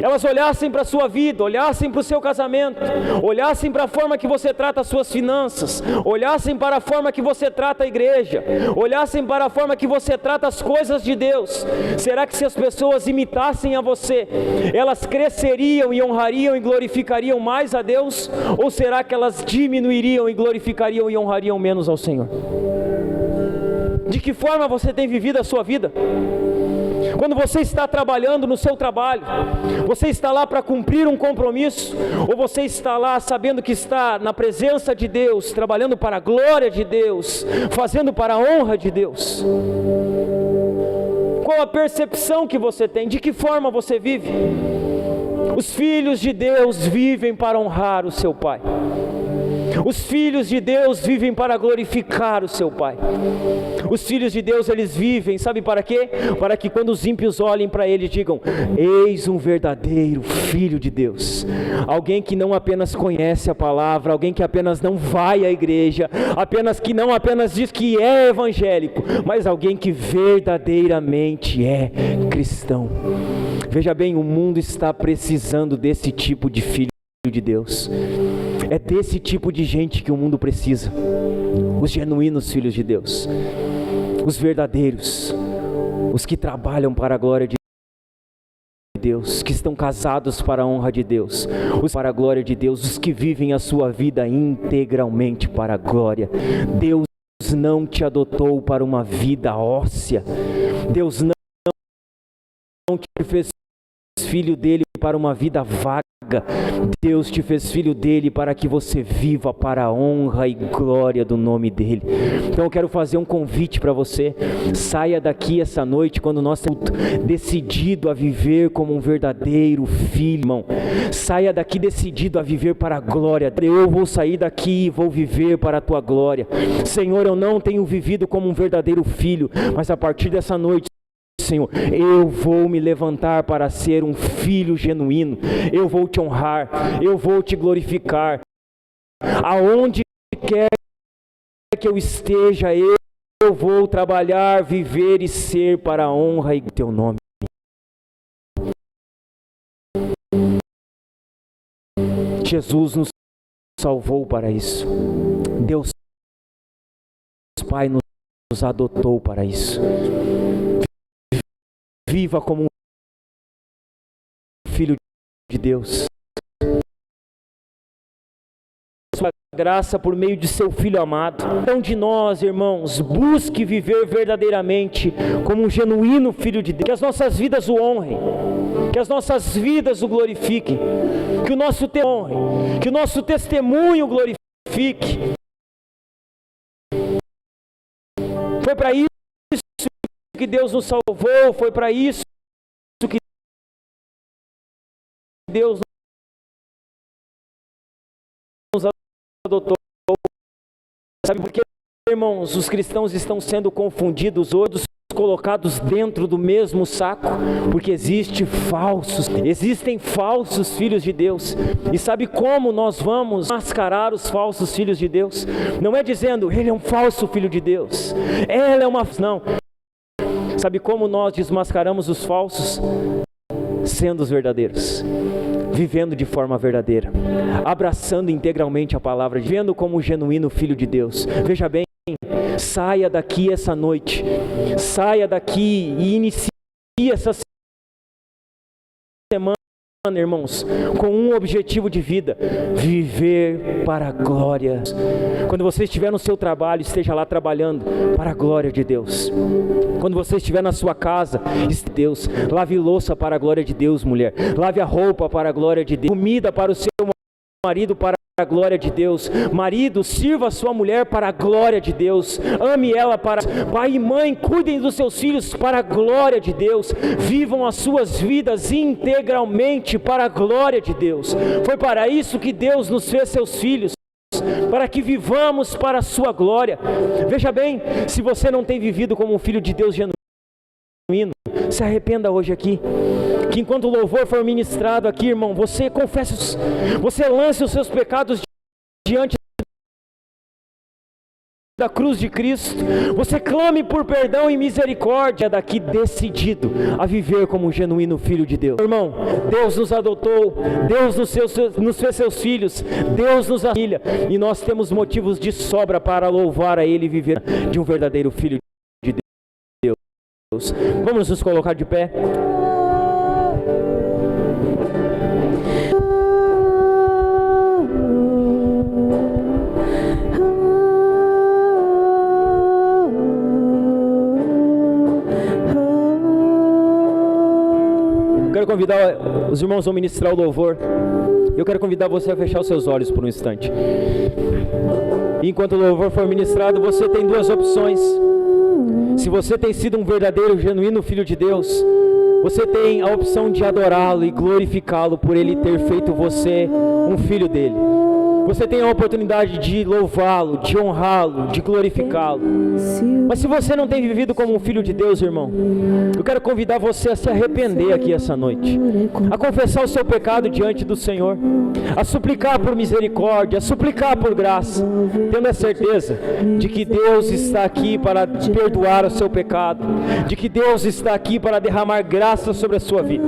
elas olhassem para a sua vida, olhassem para o seu casamento, olhassem para a forma que você trata as suas finanças, olhassem para a forma que você trata a igreja, olhassem para a forma que você trata as coisas de Deus, será que se as pessoas imitassem a você, elas cresceriam e honrariam e glorificariam mais a Deus? Ou será que elas diminuiriam e glorificariam e honrariam menos ao Senhor? De que forma você tem vivido a sua vida? Quando você está trabalhando no seu trabalho, você está lá para cumprir um compromisso, ou você está lá sabendo que está na presença de Deus, trabalhando para a glória de Deus, fazendo para a honra de Deus? Qual a percepção que você tem? De que forma você vive? Os filhos de Deus vivem para honrar o seu Pai. Os filhos de Deus vivem para glorificar o seu Pai. Os filhos de Deus, eles vivem, sabe para quê? Para que quando os ímpios olhem para eles, digam: eis um verdadeiro filho de Deus. Alguém que não apenas conhece a palavra, alguém que apenas não vai à igreja, que não apenas diz que é evangélico, mas alguém que verdadeiramente é cristão. Veja bem, o mundo está precisando desse tipo de filho de Deus. É desse tipo de gente que o mundo precisa. Os genuínos filhos de Deus, os verdadeiros, os que trabalham para a glória de Deus, que estão casados para a honra de Deus, os para a glória de Deus, os que vivem a sua vida integralmente para a glória. Deus não te adotou para uma vida óssea. Deus não te fez filho dele para uma vida vaga. Deus te fez filho dele para que você viva para a honra e glória do nome dele. Então eu quero fazer um convite para você: saia daqui essa noite, quando nós estamos decidido a viver como um verdadeiro filho, irmão. Saia daqui decidido a viver para a glória. Eu vou sair daqui e vou viver para a tua glória. Senhor, eu não tenho vivido como um verdadeiro filho, mas a partir dessa noite, Senhor, eu vou me levantar para ser um filho genuíno. Eu vou te honrar, eu vou te glorificar. Aonde quer que eu esteja, eu vou trabalhar, viver e ser para a honra e teu nome. Jesus nos salvou para isso. Deus Pai nos adotou para isso. Viva como um filho de Deus. Sua graça por meio de seu Filho amado. Então de nós, irmãos, busque viver verdadeiramente como um genuíno filho de Deus. Que as nossas vidas o honrem, que as nossas vidas o glorifiquem, que o nosso testemunho glorifique. para isso que Deus nos salvou, foi para isso que Deus nos adotou. Sabe por quê, irmãos? Os cristãos estão sendo confundidos hoje, colocados dentro do mesmo saco, porque existem falsos filhos de Deus. E sabe como nós vamos mascarar os falsos filhos de Deus? Não é dizendo, ele é um falso filho de Deus, ela é uma... Não. Sabe como nós desmascaramos os falsos? Sendo os verdadeiros, vivendo de forma verdadeira, abraçando integralmente a palavra, vivendo como um genuíno filho de Deus. Veja bem, saia daqui essa noite, saia daqui e inicie essa semana, irmãos, com um objetivo de vida: viver para a glória. Quando você estiver no seu trabalho, esteja lá trabalhando para a glória de Deus. Quando você estiver na sua casa, Deus, lave louça para a glória de Deus, mulher. Lave a roupa para a glória de Deus. Comida para o seu marido para a glória de Deus. Marido, sirva a sua mulher para a glória de Deus. Ame ela para... Pai e mãe, cuidem dos seus filhos para a glória de Deus. Vivam as suas vidas integralmente para a glória de Deus. Foi para isso que Deus nos fez seus filhos, para que vivamos para a sua glória. Veja bem, se você não tem vivido como um filho de Deus genuíno, se arrependa hoje aqui, que enquanto o louvor for ministrado aqui, irmão, você confesse, você lance os seus pecados diante da cruz de Cristo, você clame por perdão e misericórdia, daqui decidido a viver como um genuíno filho de Deus. Irmão, Deus nos adotou, Deus nos fez seus filhos, Deus nos família, e nós temos motivos de sobra para louvar a Ele e viver de um verdadeiro filho de Deus. Vamos nos colocar de pé. Eu quero convidar os irmãos a ministrar o louvor. Eu quero convidar você a fechar os seus olhos por um instante. E enquanto o louvor for ministrado, você tem duas opções. Se você tem sido um verdadeiro, genuíno filho de Deus, você tem a opção de adorá-lo e glorificá-lo por Ele ter feito você um filho dele. Você tem a oportunidade de louvá-lo, de honrá-lo, de glorificá-lo. Mas se você não tem vivido como um filho de Deus, irmão, eu quero convidar você a se arrepender aqui essa noite, a confessar o seu pecado diante do Senhor, a suplicar por misericórdia, a suplicar por graça, tendo a certeza de que Deus está aqui para perdoar o seu pecado, de que Deus está aqui para derramar graça sobre a sua vida,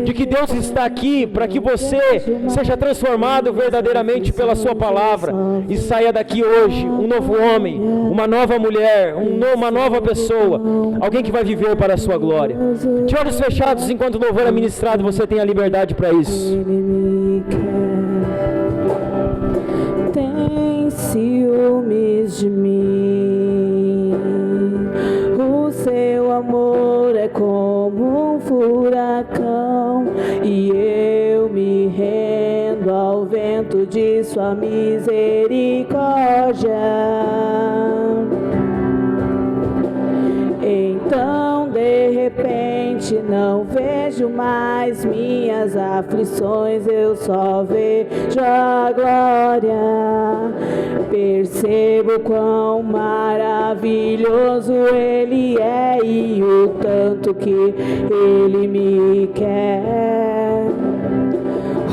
de que Deus está aqui para que você seja transformado verdadeiramente pela sua palavra e saia daqui hoje um novo homem, uma nova mulher, uma nova pessoa, alguém que vai viver para a sua glória. De olhos fechados, enquanto o louvor é ministrado, você tem a liberdade para isso. Tem ciúmes de mim, o seu amor é como um furacão, e eu me rendo ao vento de sua misericórdia. Então de repente não vejo mais minhas aflições, eu só vejo a glória. Percebo quão maravilhoso Ele é e o tanto que Ele me quer.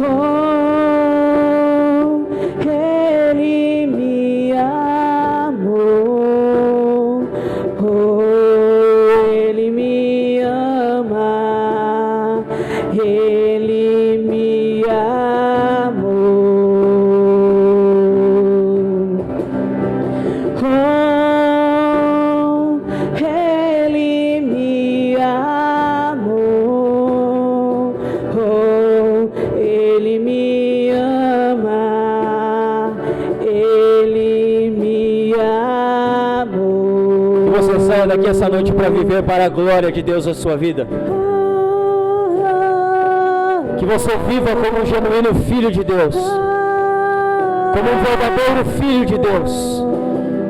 Oh, Ele me amou. Oh, Ele me ama. Ele me amou. Oh, Ele me amou. Oh, Ele me ama. Ele me amou. Que você saia daqui essa noite para viver para a glória de Deus a sua vida. Que você viva como um genuíno filho de Deus, como um verdadeiro filho de Deus,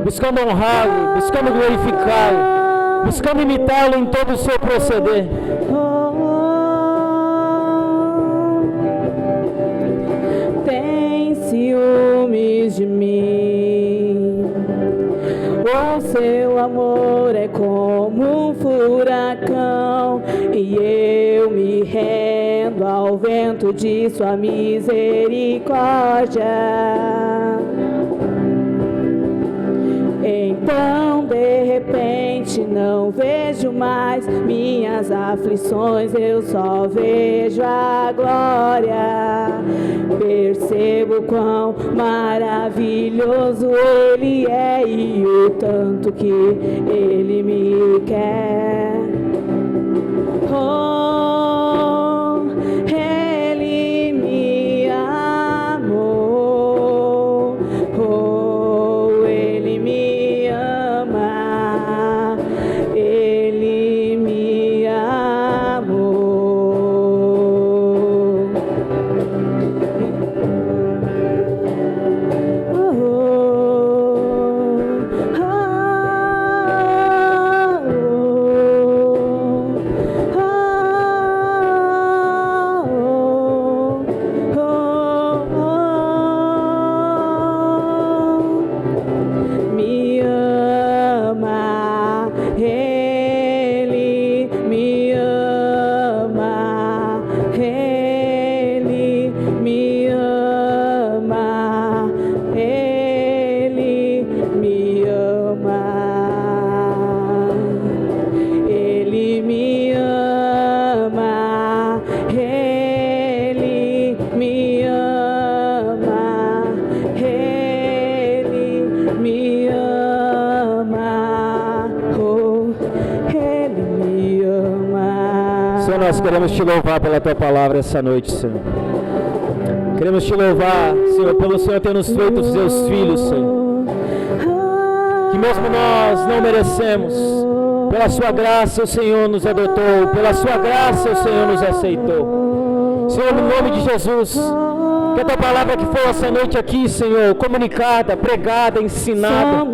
buscando honrá-lo, buscando glorificá-lo, buscando imitá-lo em todo o seu proceder. Tem ciúmes de mim, o seu amor é como um furacão, e eu me rendo ao vento de sua misericórdia. Então de repente não vejo mais minhas aflições, eu só vejo a glória. Percebo quão maravilhoso Ele é e o tanto que Ele me quer. Oh, Ele me amou. Oh, Ele me ama. Ele me amou. Me ama, Ele me ama, Ele me ama, Ele me ama, Ele me ama, Ele me ama, Ele me ama, oh, Ele me ama. Senhor, nós queremos te louvar pela tua palavra essa noite, Senhor. Queremos te louvar, Senhor, pelo Senhor ter nos feito os seus filhos, Senhor. Que mesmo nós não merecemos, pela sua graça o Senhor nos adotou, pela sua graça o Senhor nos aceitou. Senhor, no nome de Jesus, que a tua palavra que foi essa noite aqui, Senhor, comunicada, pregada, ensinada,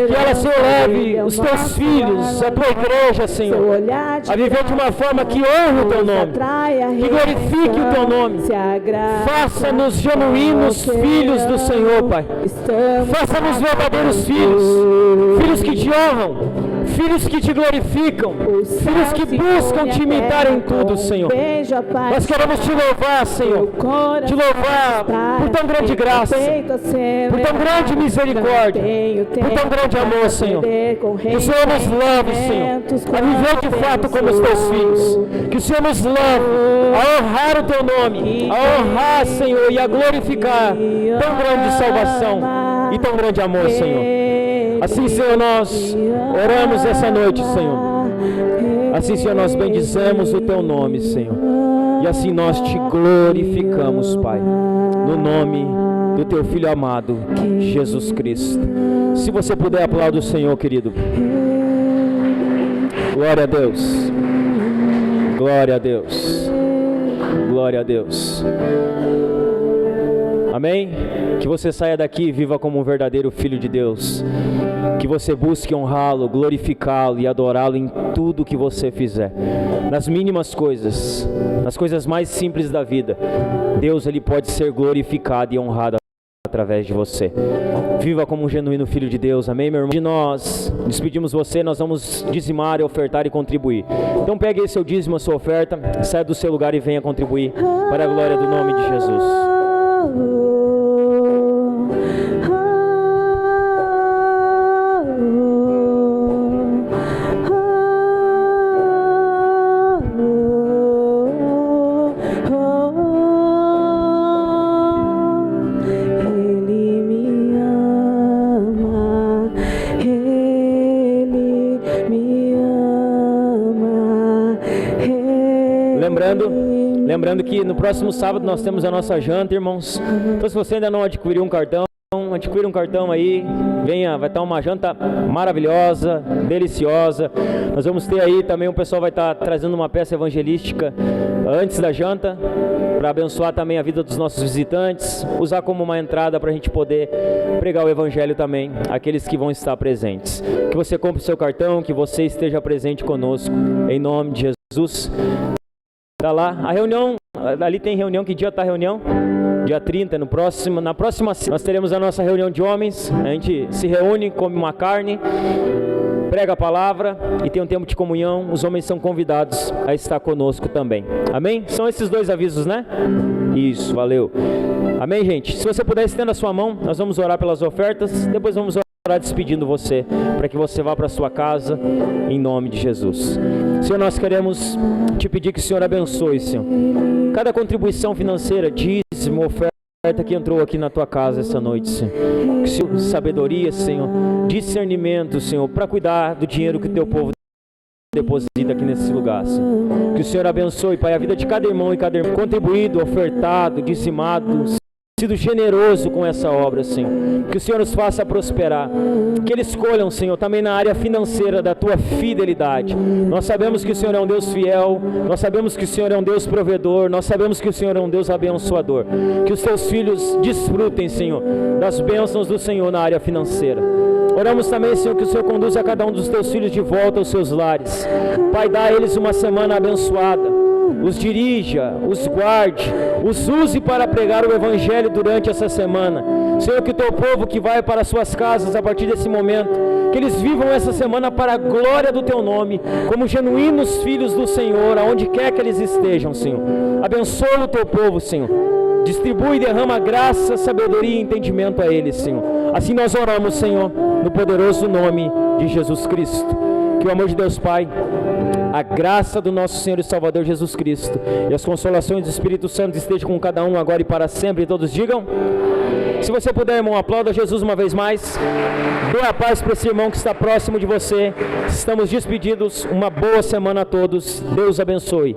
que ela, Senhor, leve os teus filhos, a tua igreja, Senhor, a viver de uma forma que honre o teu nome, que glorifique o teu nome. Faça-nos genuínos filhos do Senhor, Pai. Faça-nos verdadeiros filhos, filhos que te honram, filhos que te glorificam, filhos que buscam te imitar em tudo, Senhor. Nós queremos te louvar, Senhor, te louvar por tão grande graça, por tão grande misericórdia, por tão grande amor, Senhor. Que o Senhor nos leve, Senhor, a viver de fato como os teus filhos. Que o Senhor nos leve a honrar o teu nome, a honrar, Senhor, e a glorificar tão grande salvação e tão grande amor, Senhor. Assim, Senhor, nós oramos essa noite, Senhor. Assim, Senhor, nós bendizemos o teu nome, Senhor. E assim nós te glorificamos, Pai, no nome do teu Filho amado, Jesus Cristo. Se você puder aplaudir o Senhor, querido. Glória a Deus. Glória a Deus. Glória a Deus. Amém? Que você saia daqui e viva como um verdadeiro filho de Deus. Que você busque honrá-lo, glorificá-lo e adorá-lo em tudo que você fizer. Nas mínimas coisas, nas coisas mais simples da vida, Deus, ele pode ser glorificado e honrado através de você. Viva como um genuíno filho de Deus, amém, meu irmão? De nós despedimos você, nós vamos dizimar, ofertar e contribuir. Então pegue aí seu dízimo, a sua oferta, saia do seu lugar e venha contribuir para a glória do nome de Jesus. Lembrando que no próximo sábado nós temos a nossa janta, irmãos. Então, se você ainda não adquiriu um cartão, adquira um cartão aí, venha, vai estar uma janta maravilhosa, deliciosa. Nós vamos ter aí também, o pessoal vai estar trazendo uma peça evangelística antes da janta, para abençoar também a vida dos nossos visitantes, usar como uma entrada para a gente poder pregar o evangelho também, aqueles que vão estar presentes. Que você compre o seu cartão, que você esteja presente conosco, em nome de Jesus. Tá lá, a reunião, ali tem reunião, que dia está a reunião? Dia 30, na próxima nós teremos a nossa reunião de homens, a gente se reúne, come uma carne, prega a palavra e tem um tempo de comunhão. Os homens são convidados a estar conosco também, amém? São esses dois avisos, né? Isso, valeu. Amém, gente? Se você puder, estenda a sua mão, nós vamos orar pelas ofertas, depois vamos orar despedindo você, para que você vá para a sua casa, em nome de Jesus. Senhor, nós queremos te pedir que o Senhor abençoe, Senhor, cada contribuição financeira, dízimo, oferta que entrou aqui na tua casa essa noite, Senhor. Que o Senhor, sabedoria, Senhor, discernimento, Senhor, para cuidar do dinheiro que o teu povo deposita aqui nesse lugar, Senhor. Que o Senhor abençoe, Pai, a vida de cada irmão e cada irmã, contribuído, ofertado, dizimado, sido generoso com essa obra, Senhor. Que o Senhor nos faça prosperar. Que eles escolham, Senhor, também na área financeira da tua fidelidade. Nós sabemos que o Senhor é um Deus fiel, nós sabemos que o Senhor é um Deus provedor, nós sabemos que o Senhor é um Deus abençoador. Que os teus filhos desfrutem, Senhor, das bênçãos do Senhor na área financeira. Oramos também, Senhor, que o Senhor conduza cada um dos teus filhos de volta aos seus lares. Pai, dá a eles uma semana abençoada. Os dirija, os guarde, os use para pregar o evangelho durante essa semana. Senhor, que o teu povo que vai para as suas casas a partir desse momento, que eles vivam essa semana para a glória do teu nome, como genuínos filhos do Senhor, aonde quer que eles estejam, Senhor. Abençoa o teu povo, Senhor. Distribui e derrama graça, sabedoria e entendimento a eles, Senhor. Assim nós oramos, Senhor, no poderoso nome de Jesus Cristo. Que o amor de Deus Pai, a graça do nosso Senhor e Salvador Jesus Cristo e as consolações do Espírito Santo estejam com cada um agora e para sempre. E todos digam: se você puder, irmão, aplauda Jesus uma vez mais. Dê a paz para esse irmão que está próximo de você. Estamos despedidos. Uma boa semana a todos. Deus abençoe.